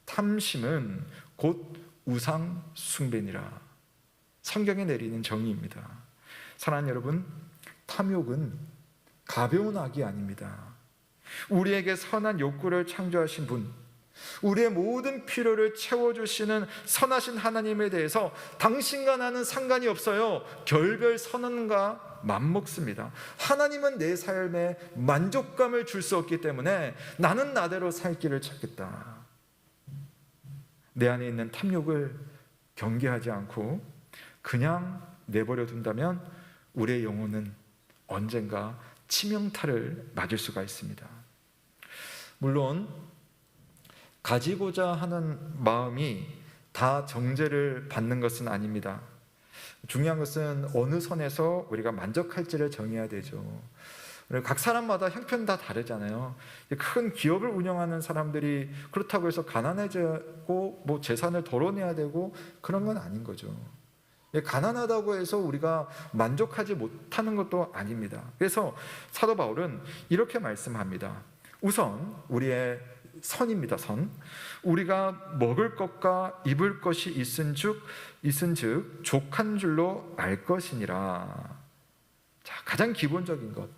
탐심은 곧 우상숭배니라. 성경에 내리는 정의입니다. 사랑하는 여러분, 탐욕은 가벼운 악이 아닙니다. 우리에게 선한 욕구를 창조하신 분, 우리의 모든 필요를 채워주시는 선하신 하나님에 대해서 당신과 나는 상관이 없어요. 결별 선언과 맞먹습니다. 하나님은 내 삶에 만족감을 줄 수 없기 때문에 나는 나대로 살 길을 찾겠다. 내 안에 있는 탐욕을 경계하지 않고 그냥 내버려 둔다면 우리의 영혼은 언젠가 치명타를 맞을 수가 있습니다. 물론 가지고자 하는 마음이 다 정죄를 받는 것은 아닙니다. 중요한 것은 어느 선에서 우리가 만족할지를 정해야 되죠. 각 사람마다 형편은 다 다르잖아요. 큰 기업을 운영하는 사람들이 그렇다고 해서 가난해지고 뭐 재산을 덜어내야 되고 그런 건 아닌 거죠. 가난하다고 해서 우리가 만족하지 못하는 것도 아닙니다. 그래서 사도 바울은 이렇게 말씀합니다. 우선 우리의 선입니다. 선. 우리가 먹을 것과 입을 것이 있은즉 족한 줄로 알 것이니라. 자, 가장 기본적인 것.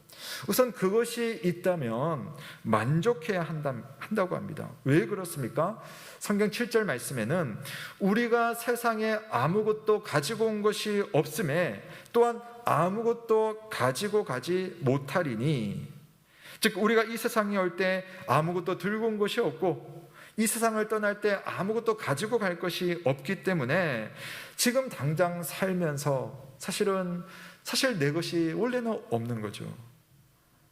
우선 그것이 있다면 만족해야 한다고 합니다. 왜 그렇습니까? 성경 7절 말씀에는 우리가 세상에 아무것도 가지고 온 것이 없음에 또한 아무것도 가지고 가지 못하리니, 즉 우리가 이 세상에 올 때 아무것도 들고 온 것이 없고 이 세상을 떠날 때 아무것도 가지고 갈 것이 없기 때문에 지금 당장 살면서 사실 내 것이 원래는 없는 거죠.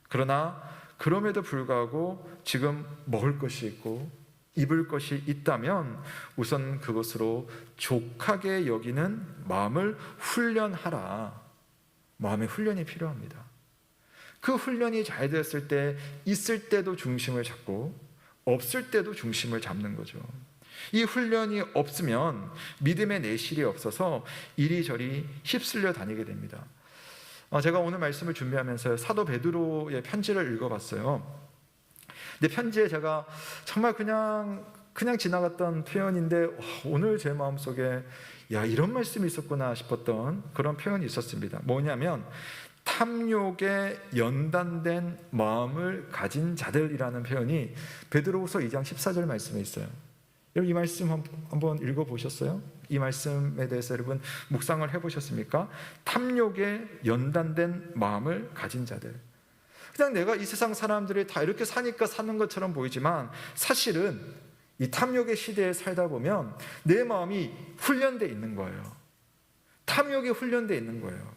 그러나 그럼에도 불구하고 지금 먹을 것이 있고 입을 것이 있다면 우선 그것으로 족하게 여기는 마음을 훈련하라. 마음의 훈련이 필요합니다. 그 훈련이 잘 되었을 때 있을 때도 중심을 잡고 없을 때도 중심을 잡는 거죠. 이 훈련이 없으면 믿음의 내실이 없어서 이리저리 휩쓸려 다니게 됩니다. 제가 오늘 말씀을 준비하면서 사도 베드로의 편지를 읽어봤어요. 근데 편지에 제가 정말 그냥 지나갔던 표현인데 오늘 제 마음속에 이런 말씀이 있었구나 싶었던 그런 표현이 있었습니다. 뭐냐면 탐욕에 연단된 마음을 가진 자들이라는 표현이 베드로후서 2장 14절 말씀에 있어요. 여러분 이 말씀 한번 읽어보셨어요? 이 말씀에 대해서 여러분 묵상을 해보셨습니까? 탐욕에 연단된 마음을 가진 자들. 그냥 내가 이 세상 사람들이 다 이렇게 사니까 사는 것처럼 보이지만 사실은 이 탐욕의 시대에 살다 보면 내 마음이 훈련되어 있는 거예요. 탐욕이 훈련되어 있는 거예요.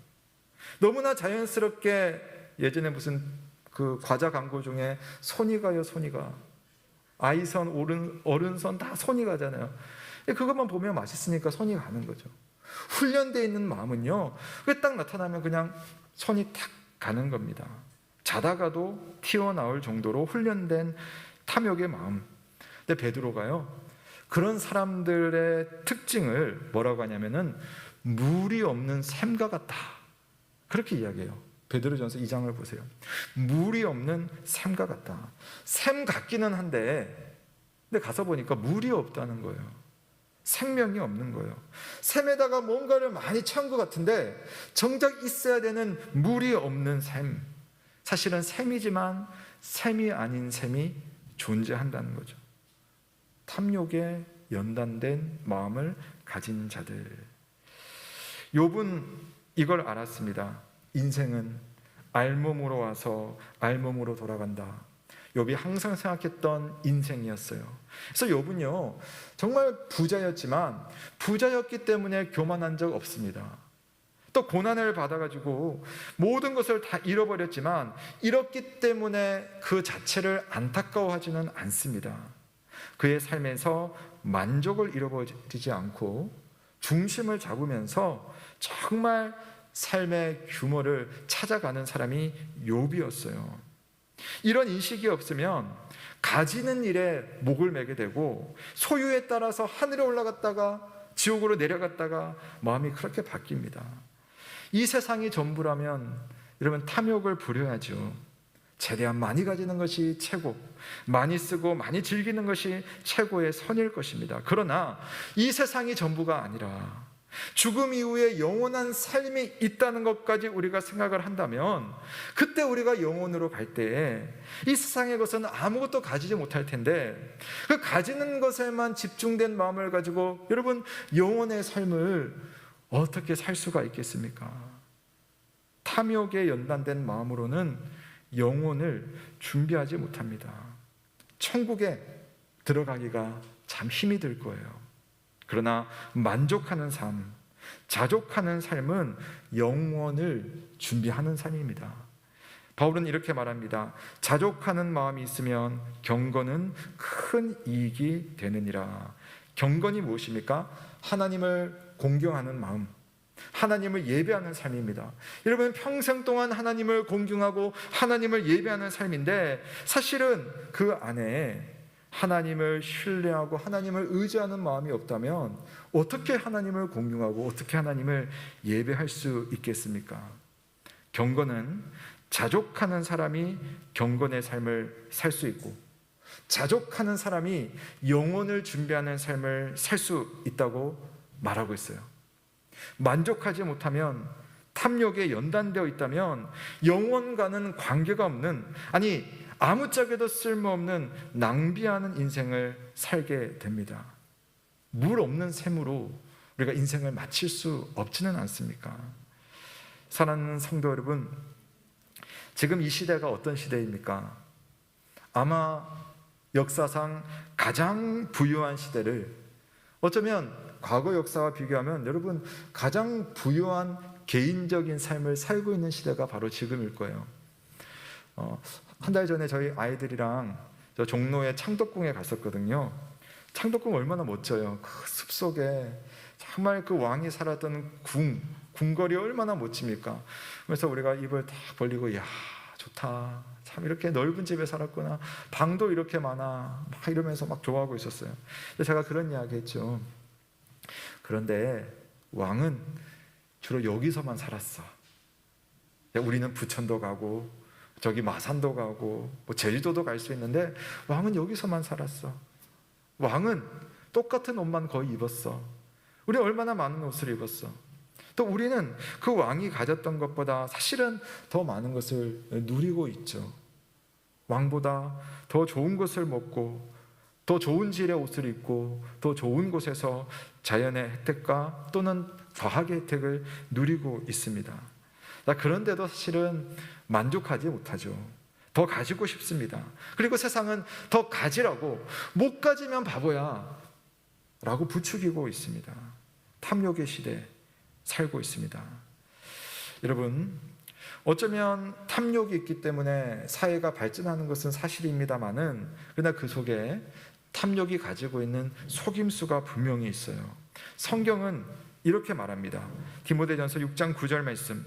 너무나 자연스럽게 예전에 무슨 그 과자 광고 중에 손이 가요, 손이 가. 아이선, 어른선 다 손이 가잖아요. 그것만 보면 맛있으니까 손이 가는 거죠. 훈련되어 있는 마음은요, 그게 딱 나타나면 그냥 손이 탁 가는 겁니다. 자다가도 튀어나올 정도로 훈련된 탐욕의 마음. 근데 베드로가요, 그런 사람들의 특징을 뭐라고 하냐면은 물이 없는 샘과 같다. 그렇게 이야기해요. 베드로전서 2장을 보세요. 물이 없는 샘과 같다. 샘 같기는 한데 근데 가서 보니까 물이 없다는 거예요. 생명이 없는 거예요. 샘에다가 뭔가를 많이 채운 것 같은데 정작 있어야 되는 물이 없는 샘. 사실은 샘이지만 샘이 아닌 샘이 존재한다는 거죠. 탐욕에 연단된 마음을 가진 자들. 욥은 이걸 알았습니다. 인생은 알몸으로 와서 알몸으로 돌아간다. 욥이 항상 생각했던 인생이었어요. 그래서 욥은요, 정말 부자였지만 부자였기 때문에 교만한 적 없습니다. 또 고난을 받아가지고 모든 것을 다 잃어버렸지만 잃었기 때문에 그 자체를 안타까워하지는 않습니다. 그의 삶에서 만족을 잃어버리지 않고 중심을 잡으면서 정말 삶의 규모를 찾아가는 사람이 욥이었어요. 이런 인식이 없으면 가지는 일에 목을 매게 되고 소유에 따라서 하늘에 올라갔다가 지옥으로 내려갔다가 마음이 그렇게 바뀝니다. 이 세상이 전부라면 여러분 탐욕을 부려야죠. 최대한 많이 가지는 것이 최고, 많이 쓰고 많이 즐기는 것이 최고의 선일 것입니다. 그러나 이 세상이 전부가 아니라 죽음 이후에 영원한 삶이 있다는 것까지 우리가 생각을 한다면 그때 우리가 영혼으로 갈 때에 이 세상의 것은 아무것도 가지지 못할 텐데 그 가지는 것에만 집중된 마음을 가지고 여러분 영혼의 삶을 어떻게 살 수가 있겠습니까? 탐욕에 연단된 마음으로는 영혼을 준비하지 못합니다. 천국에 들어가기가 참 힘이 들 거예요. 그러나 만족하는 삶, 자족하는 삶은 영원을 준비하는 삶입니다. 바울은 이렇게 말합니다. 자족하는 마음이 있으면 경건은 큰 이익이 되느니라. 경건이 무엇입니까? 하나님을 공경하는 마음, 하나님을 예배하는 삶입니다. 여러분 평생 동안 하나님을 공경하고 하나님을 예배하는 삶인데 사실은 그 안에 하나님을 신뢰하고 하나님을 의지하는 마음이 없다면 어떻게 하나님을 공경하고 어떻게 하나님을 예배할 수 있겠습니까? 경건은 자족하는 사람이 경건의 삶을 살 수 있고 자족하는 사람이 영혼을 준비하는 삶을 살 수 있다고 말하고 있어요. 만족하지 못하면 탐욕에 연단되어 있다면 영혼과는 관계가 없는, 아니 아무짝에도 쓸모없는 낭비하는 인생을 살게 됩니다. 물 없는 샘으로 우리가 인생을 마칠 수 없지는 않습니까? 사랑하는 성도 여러분, 지금 이 시대가 어떤 시대입니까? 아마 역사상 가장 부유한 시대를, 어쩌면 과거 역사와 비교하면 여러분 가장 부유한 개인적인 삶을 살고 있는 시대가 바로 지금일 거예요. 한 달 전에 저희 아이들이랑 저 종로의 창덕궁에 갔었거든요. 창덕궁 얼마나 멋져요. 그 숲속에 정말 그 왕이 살았던 궁궐이 얼마나 멋집니까? 그래서 우리가 입을 딱 벌리고 야 좋다, 참 이렇게 넓은 집에 살았구나, 방도 이렇게 많아, 막 이러면서 막 좋아하고 있었어요. 근데 제가 그런 이야기 했죠. 그런데 왕은 주로 여기서만 살았어. 우리는 부천도 가고 저기 마산도 가고 뭐 제주도도 갈 수 있는데 왕은 여기서만 살았어. 왕은 똑같은 옷만 거의 입었어. 우리 얼마나 많은 옷을 입었어. 또 우리는 그 왕이 가졌던 것보다 사실은 더 많은 것을 누리고 있죠. 왕보다 더 좋은 것을 먹고 더 좋은 질의 옷을 입고 더 좋은 곳에서 자연의 혜택과 또는 과학의 혜택을 누리고 있습니다. 그런데도 사실은 만족하지 못하죠. 더 가지고 싶습니다. 그리고 세상은 더 가지라고, 못 가지면 바보야 라고 부추기고 있습니다. 탐욕의 시대 살고 있습니다. 여러분, 어쩌면 탐욕이 있기 때문에 사회가 발전하는 것은 사실입니다만은 그러나 그 속에 탐욕이 가지고 있는 속임수가 분명히 있어요. 성경은 이렇게 말합니다. 디모데전서 6장 9절 말씀.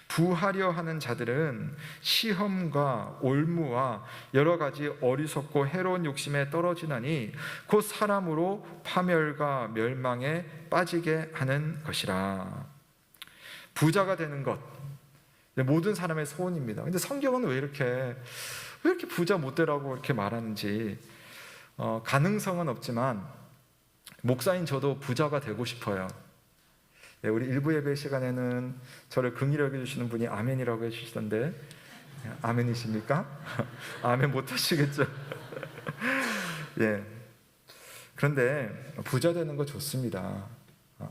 부하려 하는 자들은 시험과 올무와 여러 가지 어리석고 해로운 욕심에 떨어지나니 곧 사람으로 파멸과 멸망에 빠지게 하는 것이라. 부자가 되는 것, 모든 사람의 소원입니다. 근데 성경은 왜 이렇게 부자 못 되라고 이렇게 말하는지, 가능성은 없지만 목사인 저도 부자가 되고 싶어요. 우리 일부 예배 시간에는 저를 긍휼히 여겨주시는 분이 아멘이라고 해주시던데 아멘이십니까? 아멘 못하시겠죠? 예. 그런데 부자 되는 거 좋습니다.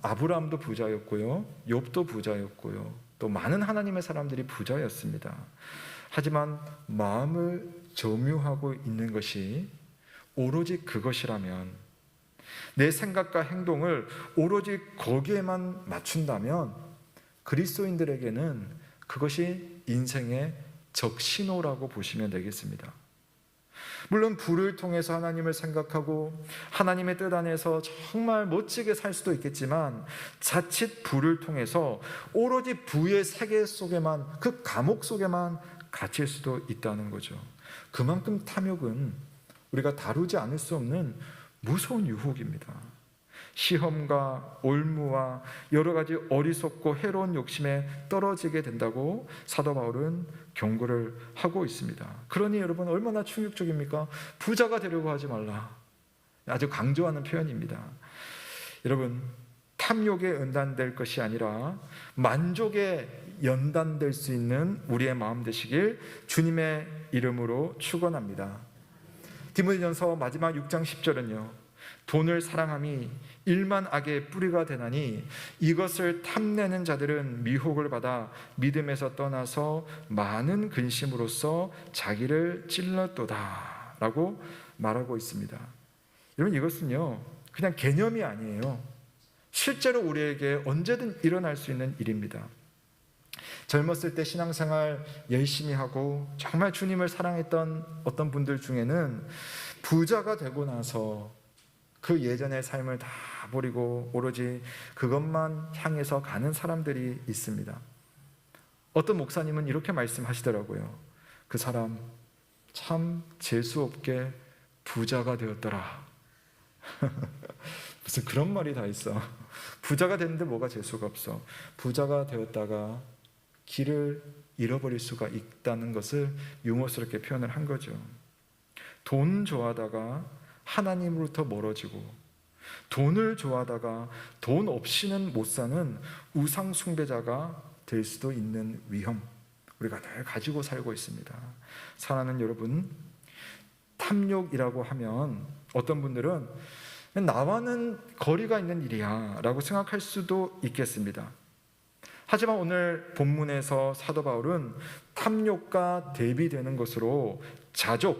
아브라함도 부자였고요, 욥도 부자였고요, 또 많은 하나님의 사람들이 부자였습니다. 하지만 마음을 점유하고 있는 것이 오로지 그것이라면, 내 생각과 행동을 오로지 거기에만 맞춘다면 그리스도인들에게는 그것이 인생의 적신호라고 보시면 되겠습니다. 물론 부를 통해서 하나님을 생각하고 하나님의 뜻 안에서 정말 멋지게 살 수도 있겠지만, 자칫 부를 통해서 오로지 부의 세계 속에만, 그 감옥 속에만 갇힐 수도 있다는 거죠. 그만큼 탐욕은 우리가 다루지 않을 수 없는 무서운 유혹입니다. 시험과 올무와 여러 가지 어리석고 해로운 욕심에 떨어지게 된다고 사도 바울은 경고를 하고 있습니다. 그러니 여러분, 얼마나 충격적입니까? 부자가 되려고 하지 말라. 아주 강조하는 표현입니다. 여러분, 탐욕에 연단될 것이 아니라 만족에 연단될 수 있는 우리의 마음 되시길 주님의 이름으로 축원합니다. 디모데전서 마지막 6장 10절은요, 돈을 사랑함이 일만 악의 뿌리가 되나니 이것을 탐내는 자들은 미혹을 받아 믿음에서 떠나서 많은 근심으로써 자기를 찔렀도다 라고 말하고 있습니다. 여러분, 이것은요 그냥 개념이 아니에요. 실제로 우리에게 언제든 일어날 수 있는 일입니다. 젊었을 때 신앙생활 열심히 하고 정말 주님을 사랑했던 어떤 분들 중에는 부자가 되고 나서 그 예전의 삶을 다 버리고 오로지 그것만 향해서 가는 사람들이 있습니다. 어떤 목사님은 이렇게 말씀하시더라고요. 그 사람 참 재수 없게 부자가 되었더라. 무슨 그런 말이 다 있어. 부자가 됐는데 뭐가 재수가 없어. 부자가 되었다가 길을 잃어버릴 수가 있다는 것을 유머스럽게 표현을 한 거죠. 돈 좋아하다가 하나님으로부터 멀어지고, 돈을 좋아하다가 돈 없이는 못 사는 우상 숭배자가 될 수도 있는 위험, 우리가 늘 가지고 살고 있습니다. 사랑하는 여러분, 탐욕이라고 하면 어떤 분들은 나와는 거리가 있는 일이야 라고 생각할 수도 있겠습니다. 하지만 오늘 본문에서 사도 바울은 탐욕과 대비되는 것으로 자족,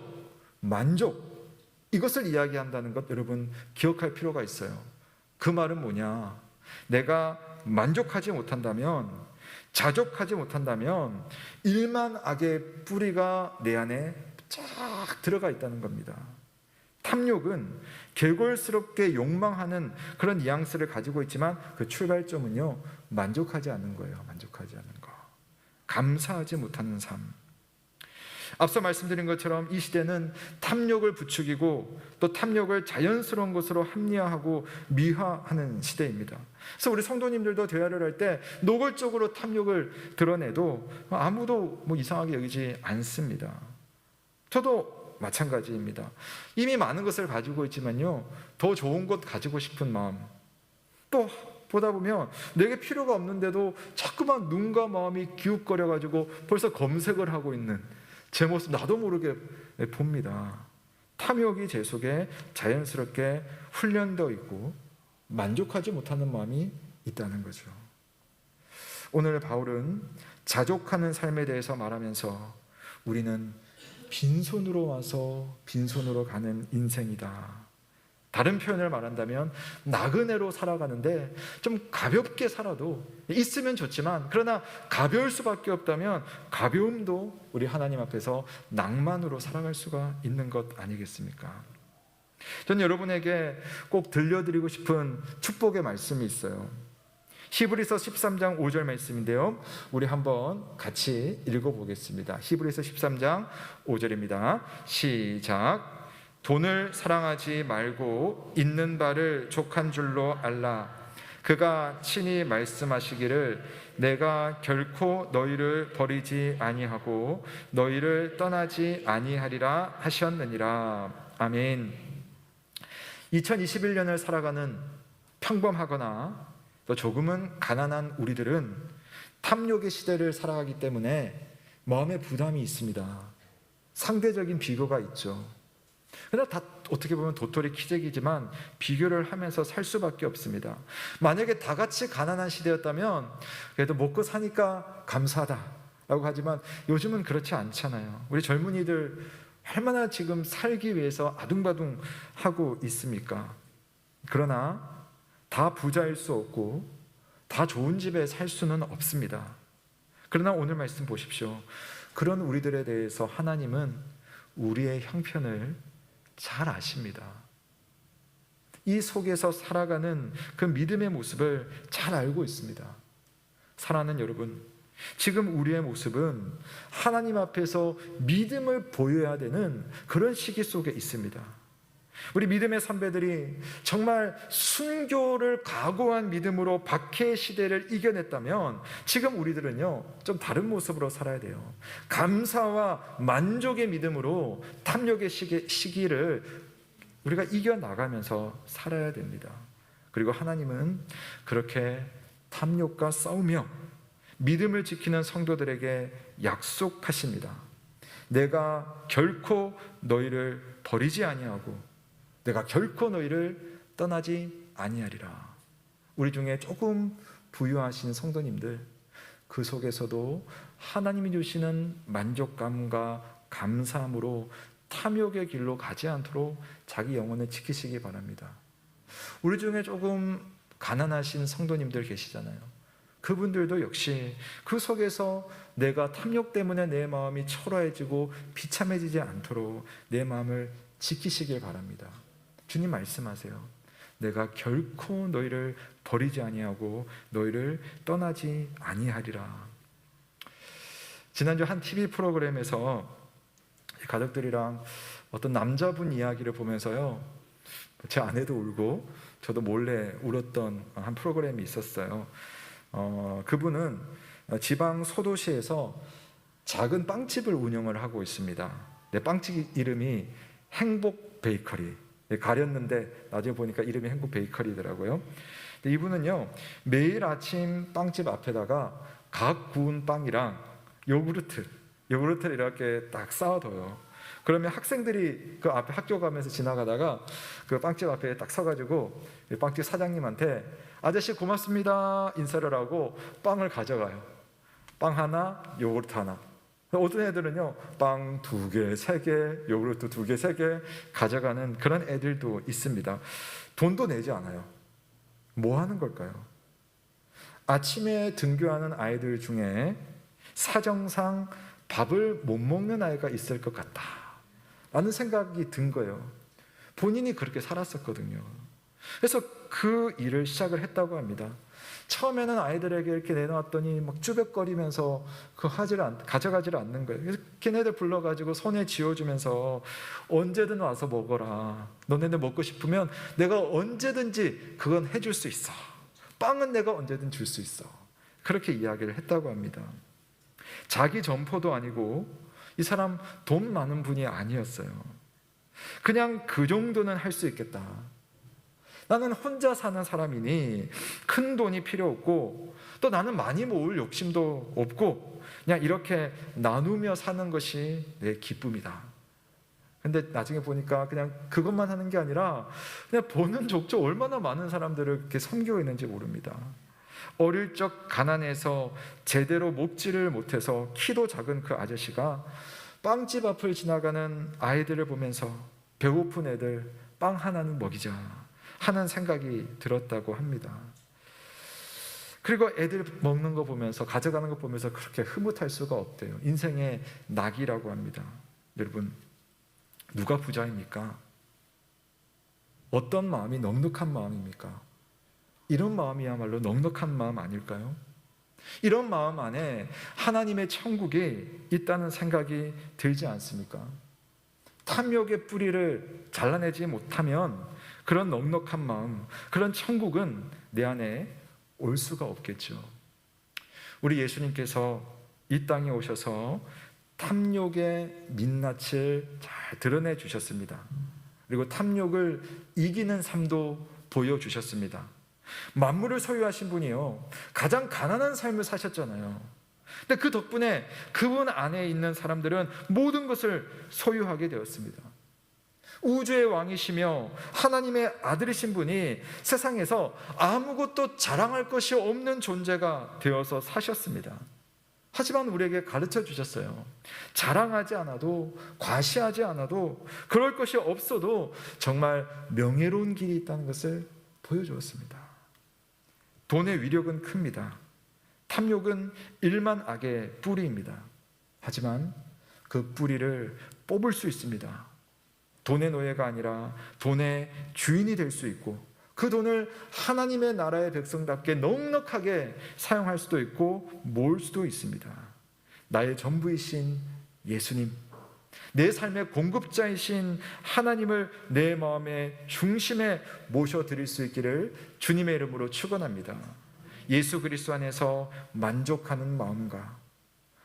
만족, 이것을 이야기한다는 것 여러분 기억할 필요가 있어요. 그 말은 뭐냐? 내가 만족하지 못한다면, 자족하지 못한다면 일만 악의 뿌리가 내 안에 쫙 들어가 있다는 겁니다. 탐욕은 개골스럽게 욕망하는 그런 뉘앙스를 가지고 있지만 그 출발점은요, 만족하지 않는 거예요. 만족하지 않는 거, 감사하지 못하는 삶. 앞서 말씀드린 것처럼 이 시대는 탐욕을 부추기고 또 탐욕을 자연스러운 것으로 합리화하고 미화하는 시대입니다. 그래서 우리 성도님들도 대화를 할 때 노골적으로 탐욕을 드러내도 아무도 이상하게 여기지 않습니다. 저도 마찬가지입니다. 이미 많은 것을 가지고 있지만요, 더 좋은 것 가지고 싶은 마음, 또 보다 보면 내게 필요가 없는데도 자꾸만 눈과 마음이 기웃거려가지고 벌써 검색을 하고 있는 제 모습 나도 모르게 봅니다. 탐욕이 제 속에 자연스럽게 훈련되어 있고 만족하지 못하는 마음이 있다는 거죠. 오늘 바울은 자족하는 삶에 대해서 말하면서 우리는 빈손으로 와서 빈손으로 가는 인생이다. 다른 표현을 말한다면 나그네로 살아가는데 좀 가볍게 살아도 있으면 좋지만, 그러나 가벼울 수밖에 없다면 가벼움도 우리 하나님 앞에서 낭만으로 살아갈 수가 있는 것 아니겠습니까? 저는 여러분에게 꼭 들려드리고 싶은 축복의 말씀이 있어요. 히브리서 13장 5절 말씀인데요, 우리 한번 같이 읽어보겠습니다. 히브리서 13장 5절입니다. 시작. 돈을 사랑하지 말고 있는 바를 족한 줄로 알라. 그가 친히 말씀하시기를 내가 결코 너희를 버리지 아니하고 너희를 떠나지 아니하리라 하셨느니라. 아멘. 2021년을 살아가는 평범하거나 또 조금은 가난한 우리들은 탐욕의 시대를 살아가기 때문에 마음에 부담이 있습니다. 상대적인 비교가 있죠. 그러나 다 어떻게 보면 도토리 키재기지만 비교를 하면서 살 수밖에 없습니다. 만약에 다 같이 가난한 시대였다면 그래도 먹고 사니까 감사하다라고 하지만 요즘은 그렇지 않잖아요. 우리 젊은이들 얼마나 지금 살기 위해서 아둥바둥 하고 있습니까? 그러나 다 부자일 수 없고 다 좋은 집에 살 수는 없습니다. 그러나 오늘 말씀 보십시오. 그런 우리들에 대해서 하나님은 우리의 형편을 잘 아십니다. 이 속에서 살아가는 그 믿음의 모습을 잘 알고 있습니다. 사랑하는 여러분, 지금 우리의 모습은 하나님 앞에서 믿음을 보여야 되는 그런 시기 속에 있습니다. 우리 믿음의 선배들이 정말 순교를 각오한 믿음으로 박해의 시대를 이겨냈다면 지금 우리들은요, 좀 다른 모습으로 살아야 돼요. 감사와 만족의 믿음으로 탐욕의 시기를 우리가 이겨나가면서 살아야 됩니다. 그리고 하나님은 그렇게 탐욕과 싸우며 믿음을 지키는 성도들에게 약속하십니다. 내가 결코 너희를 버리지 아니하고 내가 결코 너희를 떠나지 아니하리라. 우리 중에 조금 부유하신 성도님들, 그 속에서도 하나님이 주시는 만족감과 감사함으로 탐욕의 길로 가지 않도록 자기 영혼을 지키시기 바랍니다. 우리 중에 조금 가난하신 성도님들 계시잖아요. 그분들도 역시 그 속에서 내가 탐욕 때문에 내 마음이 초라해지고 비참해지지 않도록 내 마음을 지키시길 바랍니다. 주님 말씀하세요. 내가 결코 너희를 버리지 아니하고 너희를 떠나지 아니하리라. 지난주 한 TV 프로그램에서 가족들이랑 어떤 남자분 이야기를 보면서요, 제 아내도 울고 저도 몰래 울었던 한 프로그램이 있었어요. 그분은 지방 소도시에서 작은 빵집을 운영을 하고 있습니다. 빵집 이름이 행복 베이커리. 가렸는데 나중에 보니까 이름이 행복 베이커리더라고요. 이분은요, 매일 아침 빵집 앞에다가 각 구운 빵이랑 요구르트를 이렇게 딱 쌓아둬요. 그러면 학생들이 그 앞에 학교 가면서 지나가다가 그 빵집 앞에 딱 서가지고 빵집 사장님한테 아저씨 고맙습니다 인사를 하고 빵을 가져가요. 빵 하나, 요구르트 하나. 어떤 애들은요, 빵 2개, 3개, 요구르트 2개, 3개 가져가는 그런 애들도 있습니다. 돈도 내지 않아요. 뭐 하는 걸까요? 아침에 등교하는 아이들 중에 사정상 밥을 못 먹는 아이가 있을 것 같다 라는 생각이 든 거예요. 본인이 그렇게 살았었거든요. 그래서 그 일을 시작을 했다고 합니다. 처음에는 아이들에게 이렇게 내놓았더니 막 쭈뼛거리면서 가져가지를 않는 거예요. 그래서 걔네들 불러가지고 손에 쥐어주면서 언제든 와서 먹어라. 너네들 먹고 싶으면 내가 언제든지 그건 해줄 수 있어. 빵은 내가 언제든 줄 수 있어. 그렇게 이야기를 했다고 합니다. 자기 점포도 아니고 이 사람 돈 많은 분이 아니었어요. 그냥 그 정도는 할 수 있겠다. 나는 혼자 사는 사람이니 큰 돈이 필요 없고 또 나는 많이 모을 욕심도 없고 그냥 이렇게 나누며 사는 것이 내 기쁨이다. 근데 나중에 보니까 그냥 그것만 하는 게 아니라 그냥 보는 족족 얼마나 많은 사람들을 이렇게 섬기고 있는지 모릅니다. 어릴 적 가난해서 제대로 먹지를 못해서 키도 작은 그 아저씨가 빵집 앞을 지나가는 아이들을 보면서 배고픈 애들 빵 하나는 먹이자 하는 생각이 들었다고 합니다. 그리고 애들 먹는 거 보면서, 가져가는 거 보면서 그렇게 흐뭇할 수가 없대요. 인생의 낙이라고 합니다. 여러분, 누가 부자입니까? 어떤 마음이 넉넉한 마음입니까? 이런 마음이야말로 넉넉한 마음 아닐까요? 이런 마음 안에 하나님의 천국이 있다는 생각이 들지 않습니까? 탐욕의 뿌리를 잘라내지 못하면 그런 넉넉한 마음, 그런 천국은 내 안에 올 수가 없겠죠. 우리 예수님께서 이 땅에 오셔서 탐욕의 민낯을 잘 드러내 주셨습니다. 그리고 탐욕을 이기는 삶도 보여주셨습니다. 만물을 소유하신 분이요, 가장 가난한 삶을 사셨잖아요. 근데 그 덕분에 그분 안에 있는 사람들은 모든 것을 소유하게 되었습니다. 우주의 왕이시며 하나님의 아들이신 분이 세상에서 아무것도 자랑할 것이 없는 존재가 되어서 사셨습니다. 하지만 우리에게 가르쳐 주셨어요. 자랑하지 않아도, 과시하지 않아도, 그럴 것이 없어도 정말 명예로운 길이 있다는 것을 보여주었습니다. 돈의 위력은 큽니다. 탐욕은 일만 악의 뿌리입니다. 하지만 그 뿌리를 뽑을 수 있습니다. 돈의 노예가 아니라 돈의 주인이 될 수 있고, 그 돈을 하나님의 나라의 백성답게 넉넉하게 사용할 수도 있고 모을 수도 있습니다. 나의 전부이신 예수님, 내 삶의 공급자이신 하나님을 내 마음의 중심에 모셔드릴 수 있기를 주님의 이름으로 축원합니다. 예수 그리스도 안에서 만족하는 마음과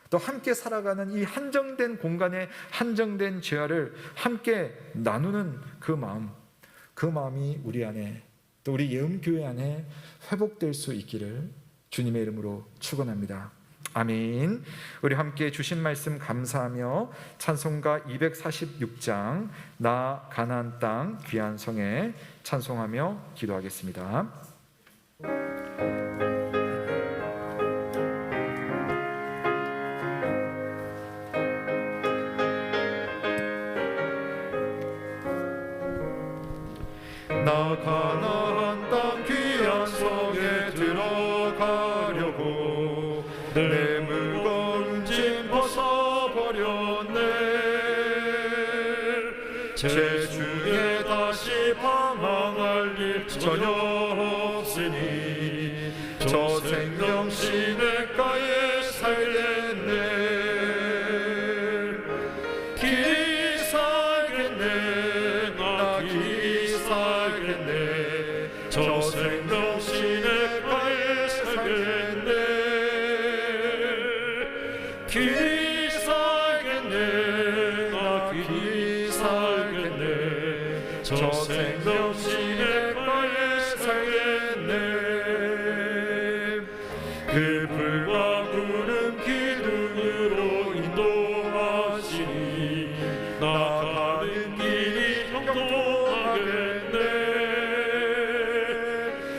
또 함께 살아가는 이 한정된 공간에 한정된 죄화를 함께 나누는 그 마음이 우리 안에, 또 우리 예음교회 안에 회복될 수 있기를 주님의 이름으로 축원합니다. 아멘. 우리 함께 주신 말씀 감사하며 찬송가 246장 나 가나안 땅 귀한 성에 찬송하며 기도하겠습니다. 나 가나안 땅 귀한 성에 들어가려고 내 무거운 짐 벗어버렸네. 제 주에 다시 방황할 일 전혀 없으니 저 생명 시냇가에 살겠네. 길이 살겠네. 나 길이 살겠네. 저 생명 시냇가에 살겠네. 길이 살겠네. 나 길이 살겠네. 저 생명 시냇가에 살겠네. 그 불과 구름 기둥으로 인도하시니 나 가는 길이 형통하겠네.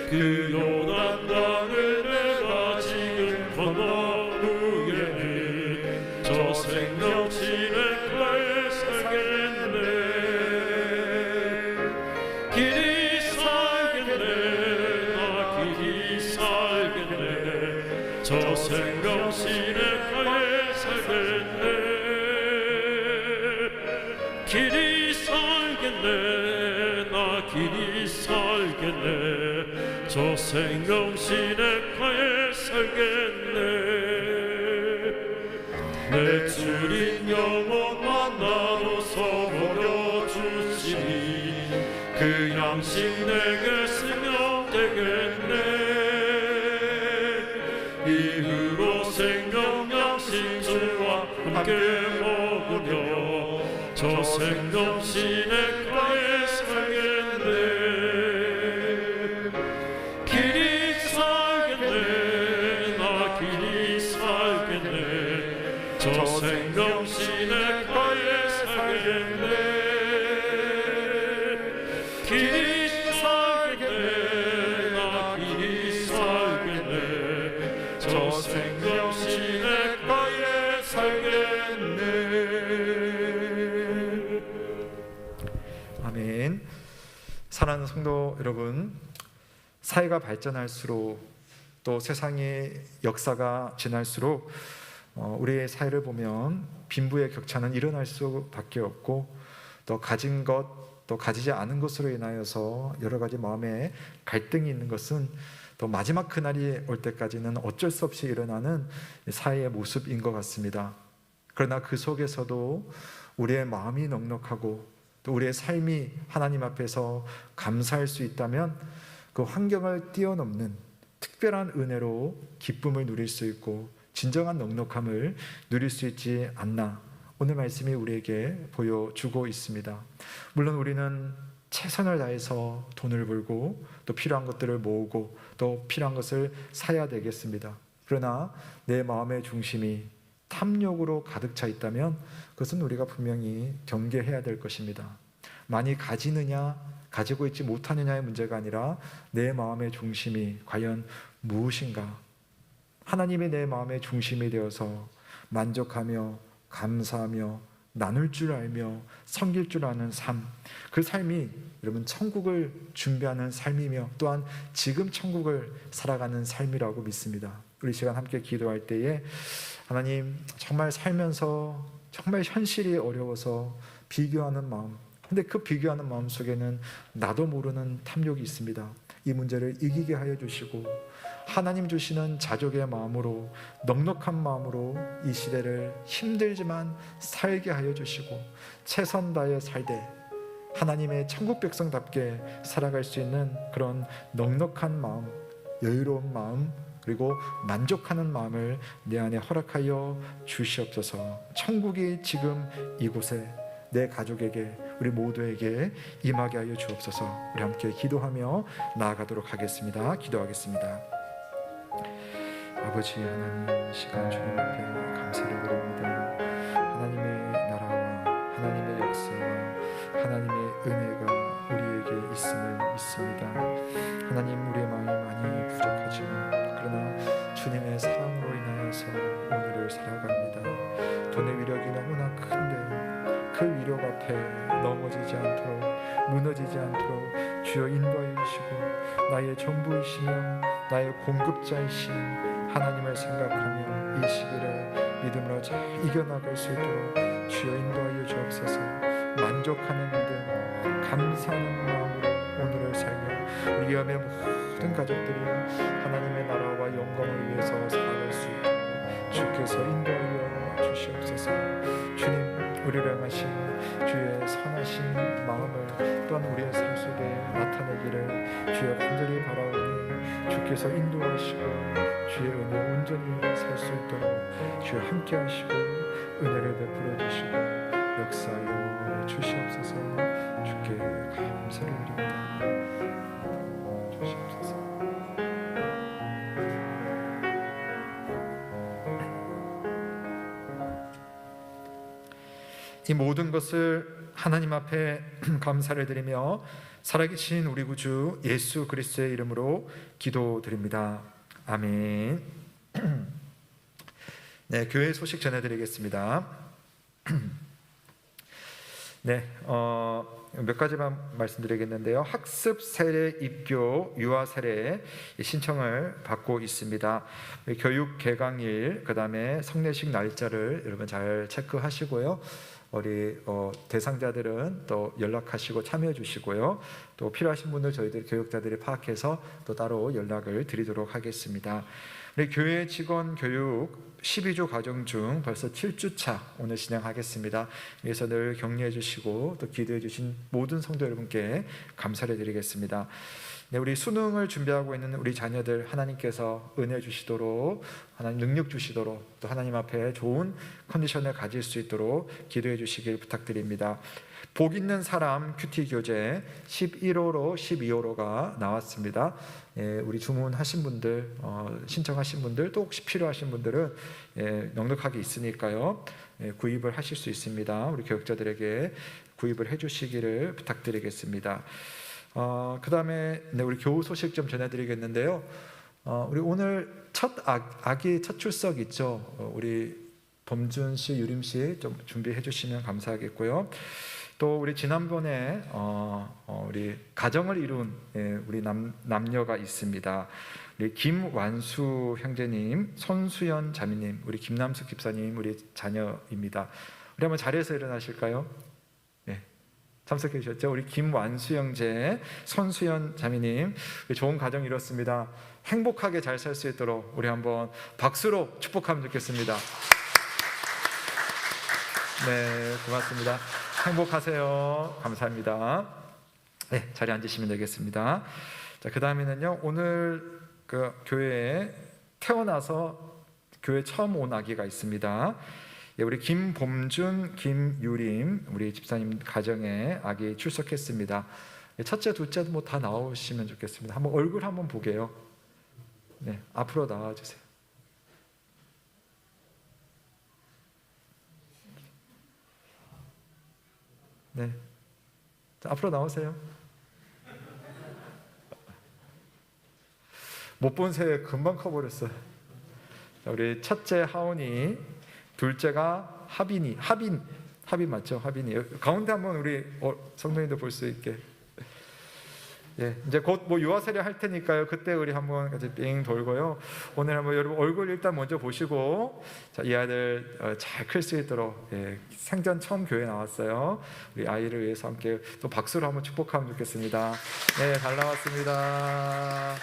그 요단강을 내가 지금 건너누게니 저 생명 시냇가에 살겠네. 길이 살겠네. 나 길이 살겠네. 저 생명 시냇가에 살겠네. 길이 살겠네. 나 길이 살겠네. 저 생명 시냇가에 살겠네. 내 주린 영혼 만나로서 먹여주시니 그 양식 내게 생명 되겠네. 이후로 생명 양식 주와 함께 먹으며 저 생명 시냇가에 살겠네. 길이 살겠네. 나 길이 살겠네. 저 생명 시냇가에 살겠네. 길이 살겠네. 나 길이 살겠네. 저 생명 시냇가에 살겠네. 아멘. 사랑하는 성도 여러분, 사회가 발전할수록 또 세상의 역사가 지날수록 우리의 사회를 보면 빈부의 격차는 일어날 수밖에 없고, 또 가진 것, 또 가지지 않은 것으로 인하여서 여러 가지 마음에 갈등이 있는 것은 또 마지막 그날이 올 때까지는 어쩔 수 없이 일어나는 사회의 모습인 것 같습니다. 그러나 그 속에서도 우리의 마음이 넉넉하고 또 우리의 삶이 하나님 앞에서 감사할 수 있다면 그 환경을 뛰어넘는 특별한 은혜로 기쁨을 누릴 수 있고 진정한 넉넉함을 누릴 수 있지 않나, 오늘 말씀이 우리에게 보여주고 있습니다. 물론 우리는 최선을 다해서 돈을 벌고 또 필요한 것들을 모으고 또 필요한 것을 사야 되겠습니다. 그러나 내 마음의 중심이 탐욕으로 가득 차 있다면 그것은 우리가 분명히 경계해야 될 것입니다. 많이 가지느냐 가지고 있지 못하느냐의 문제가 아니라 내 마음의 중심이 과연 무엇인가, 하나님이 내 마음의 중심이 되어서 만족하며 감사하며 나눌 줄 알며 섬길 줄 아는 삶, 그 삶이 여러분 천국을 준비하는 삶이며 또한 지금 천국을 살아가는 삶이라고 믿습니다. 우리 시간 함께 기도할 때에 하나님, 정말 살면서 정말 현실이 어려워서 비교하는 마음, 근데 그 비교하는 마음 속에는 나도 모르는 탐욕이 있습니다. 이 문제를 이기게 하여 주시고 하나님 주시는 자족의 마음으로, 넉넉한 마음으로 이 시대를 힘들지만 살게 하여 주시고 최선 다해 살되 하나님의 천국 백성답게 살아갈 수 있는 그런 넉넉한 마음, 여유로운 마음, 그리고 만족하는 마음을 내 안에 허락하여 주시옵소서. 천국이 지금 이곳에 내 가족에게, 우리 모두에게 임하게 하여 주옵소서. 우리 함께 기도하며 나아가도록 하겠습니다. 기도하겠습니다. 아버지 하나님, 시간 주님 앞에 감사를 드립니다. 하나님의 나라와 하나님의 역사와 하나님의 은혜가 우리에게 있음을 믿습니다. 하나님, 우리의 마음이 많이 부족하지만 그러나 주님의 사랑으로 인하여서 오늘을 살아갑니다. 돈의 위력이 너무나 큰데 그 위력 앞에 넘어지지 않도록, 무너지지 않도록 주여 인도하여 주시고 나의 전부이시며 나의 공급자이신 하나님을 생각하며 이 시기를 믿음으로 잘 이겨나갈 수 있도록 주여 인도하여 주옵소서. 만족하는 믿음, 감사하는 마음으로 오늘을 살며 우리 위험의 모든 가족들이 하나님의 나라와 영광을 위해서 살아갈 수 있도록 주께서 인도하여 주시옵소서. 주님, 우리를 향하신 주의 선하신 마음을 또한 우리의 삶 속에 나타내기를 주여 간절히 바라오니 주께서 인도하시고 주의 은혜 온전히 살 수 있도록 주여 함께 하시고 은혜를 베풀어 주시고 역사하여 주시옵소서. 주께 감사를 드립니다. 주시옵소서. 이 모든 것을 하나님 앞에 감사를 드리며 살아계신 우리 구주 예수 그리스도의 이름으로 기도드립니다. 아멘. 네, 교회 소식 전해드리겠습니다. 네, 몇 가지만 말씀드리겠는데요. 학습 세례 입교 유아 세례 신청을 받고 있습니다. 교육 개강일, 그 다음에 성례식 날짜를 여러분 잘 체크하시고요. 우리 대상자들은 또 연락하시고 참여해 주시고요. 또 필요하신 분들 저희들 교육자들이 파악해서 또 따로 연락을 드리도록 하겠습니다. 우리 교회 직원 교육 12주 과정 중 벌써 7주차 오늘 진행하겠습니다. 그래서 늘 격려해 주시고 또 기도해 주신 모든 성도 여러분께 감사를 드리겠습니다. 네, 우리 수능을 준비하고 있는 우리 자녀들 하나님께서 은혜 주시도록, 하나님 능력 주시도록, 또 하나님 앞에 좋은 컨디션을 가질 수 있도록 기도해 주시길 부탁드립니다. 복 있는 사람 큐티 교재 11호로 12호로가 나왔습니다. 예, 우리 주문하신 분들, 신청하신 분들, 또 혹시 필요하신 분들은 넉넉하게 있으니까요. 구입을 하실 수 있습니다. 우리 교육자들에게 구입을 해주시기를 부탁드리겠습니다. 그 다음에 우리 교우 소식 좀 전해드리겠는데요. 우리 오늘 첫 아기 첫 출석 있죠. 우리 범준 씨, 유림 씨 좀 준비해 주시면 감사하겠고요. 또 우리 지난번에 우리 가정을 이룬 우리 남녀가 있습니다. 우리 김완수 형제님, 손수연 자매님, 우리 김남숙 집사님 우리 자녀입니다. 우리 한번 자리에서 일어나실까요? 네, 참석해 주셨죠? 우리 김완수 형제, 손수연 자매님 좋은 가정 이뤘습니다. 행복하게 잘 살 수 있도록 우리 한번 박수로 축복하면 좋겠습니다. 네, 고맙습니다. 행복하세요. 감사합니다. 네, 자리에 앉으시면 되겠습니다. 자, 그 다음에는요, 오늘 그 교회에 태어나서 교회 처음 온 아기가 있습니다. 예, 우리 김봄준, 김유림 우리 집사님 가정에 아기 출석했습니다. 첫째, 둘째도 뭐 다 나오시면 좋겠습니다. 한번 얼굴 한번 보게요. 네, 앞으로 나와주세요. 네, 자, 앞으로 나오세요. 못 본 새에 금방 커버렸어요. 자, 우리 첫째 하온이, 둘째가 하빈 하빈 맞죠? 하빈이 가운데 한번 우리 성도님도 볼 수 있게. 예, 이제 곧 뭐 유아 세례 할 테니까요. 그때 우리 한번 같이 빙 돌고요. 오늘 한번 여러분 얼굴 일단 먼저 보시고, 자, 이 아이들 잘 클 수 있도록, 예, 생전 처음 교회 나왔어요. 우리 아이를 위해서 함께 또 박수로 한번 축복하면 좋겠습니다. 네, 잘 나왔습니다.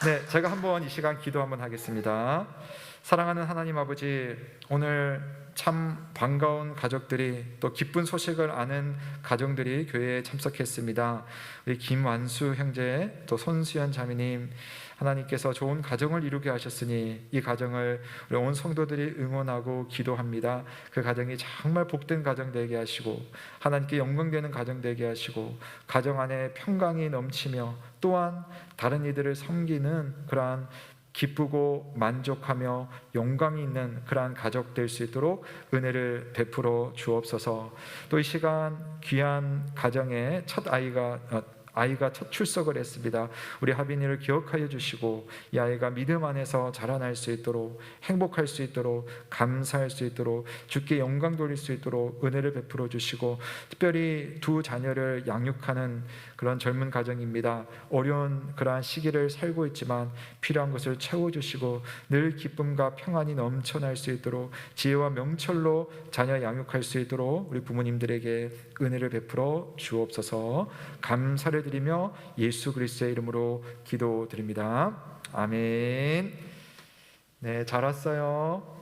네, 제가 한번 이 시간 기도 한번 하겠습니다. 사랑하는 하나님 아버지, 오늘 참 반가운 가족들이, 또 기쁜 소식을 아는 가정들이 교회에 참석했습니다. 우리 김완수 형제, 또 손수연 자매님, 하나님께서 좋은 가정을 이루게 하셨으니 이 가정을 우리 온 성도들이 응원하고 기도합니다. 그 가정이 정말 복된 가정 되게 하시고 하나님께 영광되는 가정 되게 하시고 가정 안에 평강이 넘치며 또한 다른 이들을 섬기는 그러한 기쁘고 만족하며 영광이 있는 그러한 가족 될 수 있도록 은혜를 베풀어 주옵소서. 또 이 시간 귀한 가정에 첫 아이가 첫 출석을 했습니다. 우리 하빈이를 기억하여 주시고 이 아이가 믿음 안에서 자라날 수 있도록, 행복할 수 있도록, 감사할 수 있도록, 주께 영광 돌릴 수 있도록 은혜를 베풀어 주시고, 특별히 두 자녀를 양육하는 그런 젊은 가정입니다. 어려운 그러한 시기를 살고 있지만 필요한 것을 채워주시고 늘 기쁨과 평안이 넘쳐날 수 있도록 지혜와 명철로 자녀 양육할 수 있도록 우리 부모님들에게 은혜를 베풀어 주옵소서. 감사를 드리며 예수 그리스도의 이름으로 기도드립니다. 아멘. 네, 잘 왔어요.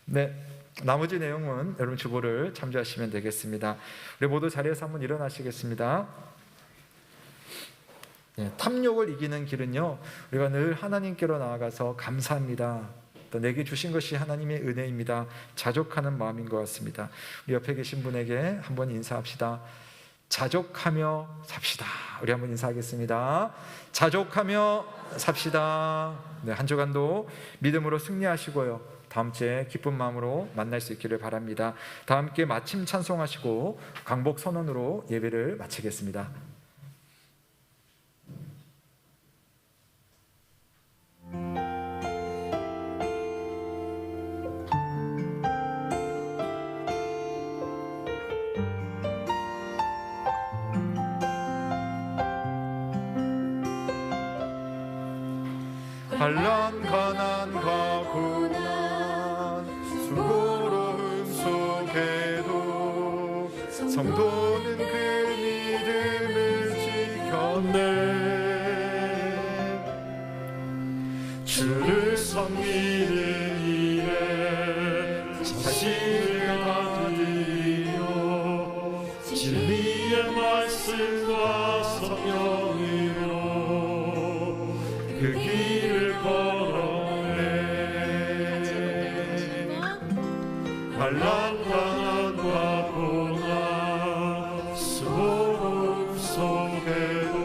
네, 나머지 내용은 여러분 주보를 참조하시면 되겠습니다. 우리 모두 자리에서 한번 일어나시겠습니다. 네, 탐욕을 이기는 길은요, 우리가 늘 하나님께로 나아가서 감사합니다, 또 내게 주신 것이 하나님의 은혜입니다, 자족하는 마음인 것 같습니다. 우리 옆에 계신 분에게 한번 인사합시다. 자족하며 삽시다. 우리 한번 인사하겠습니다. 자족하며 삽시다. 네, 한 주간도 믿음으로 승리하시고요, 다음 주에 기쁜 마음으로 만날 수 있기를 바랍니다. 다 함께 마침 찬송하시고 강복 선언으로 예배를 마치겠습니다. 환난 가난과 고난 수고로움 속에도 성도는 그 믿음을 지켰네. 주를 섬기는 일에 자신을 다드리며 진리의 말씀과 성령으로 그 길을 걸어내. 환난 가난과 고난 수고로움 속에도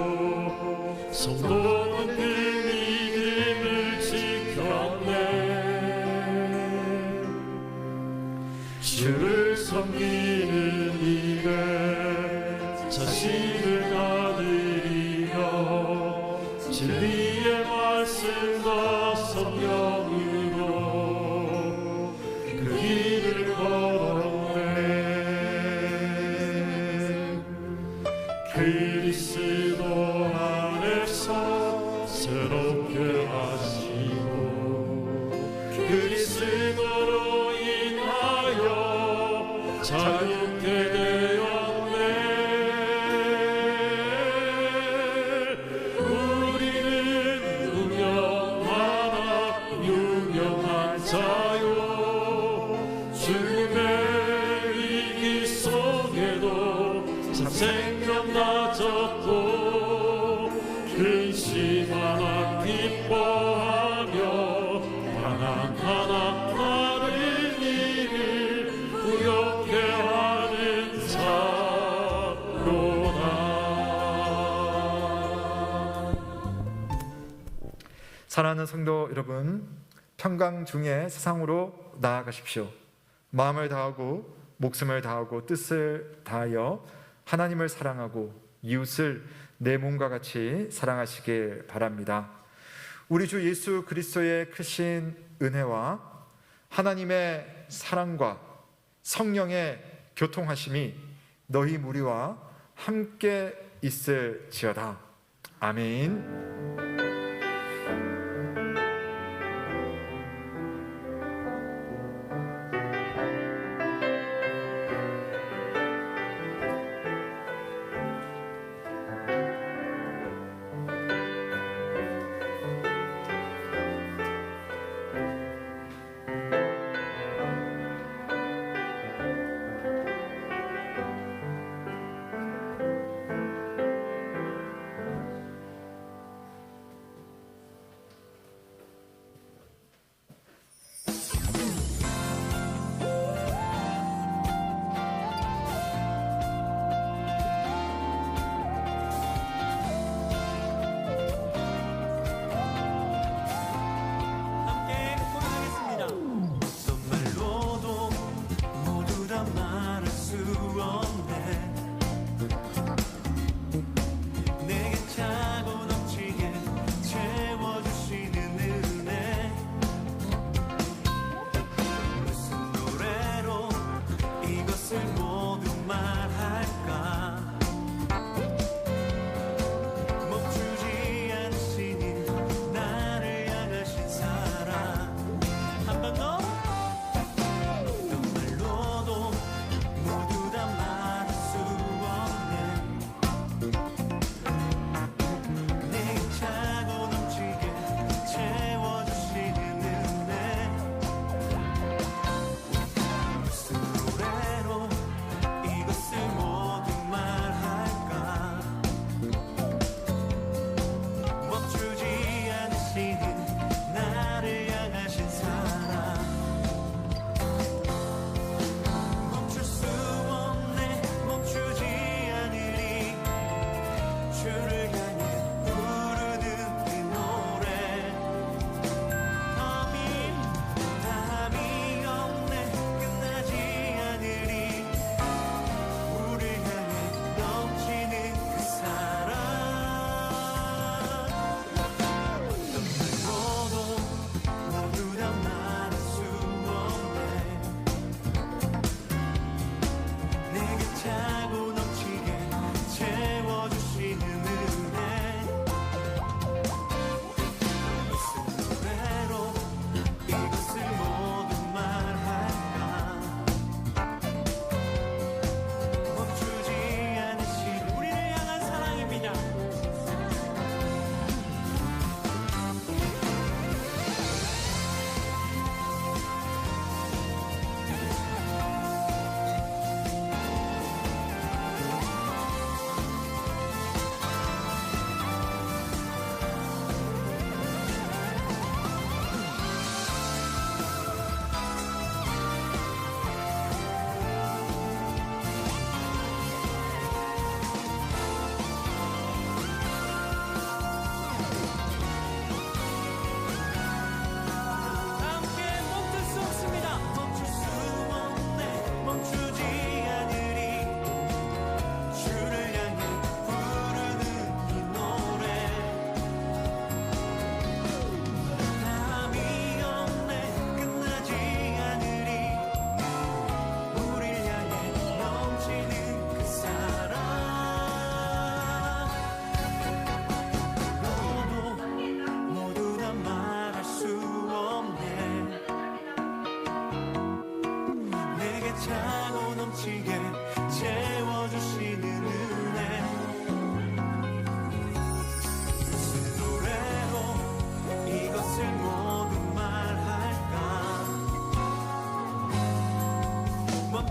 성도는 그 믿음을 지켰네. 주를 섬기는 일에 자신을 다드리며 진리의 말씀과 성령으로 그 길을 걸어내. 그리스도 안에서 새롭게 하시고 그리스도로 인하여 자유케 되었네. 우리는 무명하나 유명한 자요 죽음의 위기 속에도 참 생명나졌고 근심하나 기뻐하며 하나하나 다른 일을 부욕해 하는 자로다. 사랑하는 성도 여러분, 평강 중에 세상으로 나아가십시오. 마음을 다하고 목숨을 다하고 뜻을 다하여 하나님을 사랑하고 이웃을 내 몸과 같이 사랑하시길 바랍니다. 우리 주 예수 그리스도의 크신 은혜와 하나님의 사랑과 성령의 교통하심이 너희 무리와 함께 있을지어다. 아멘.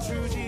주지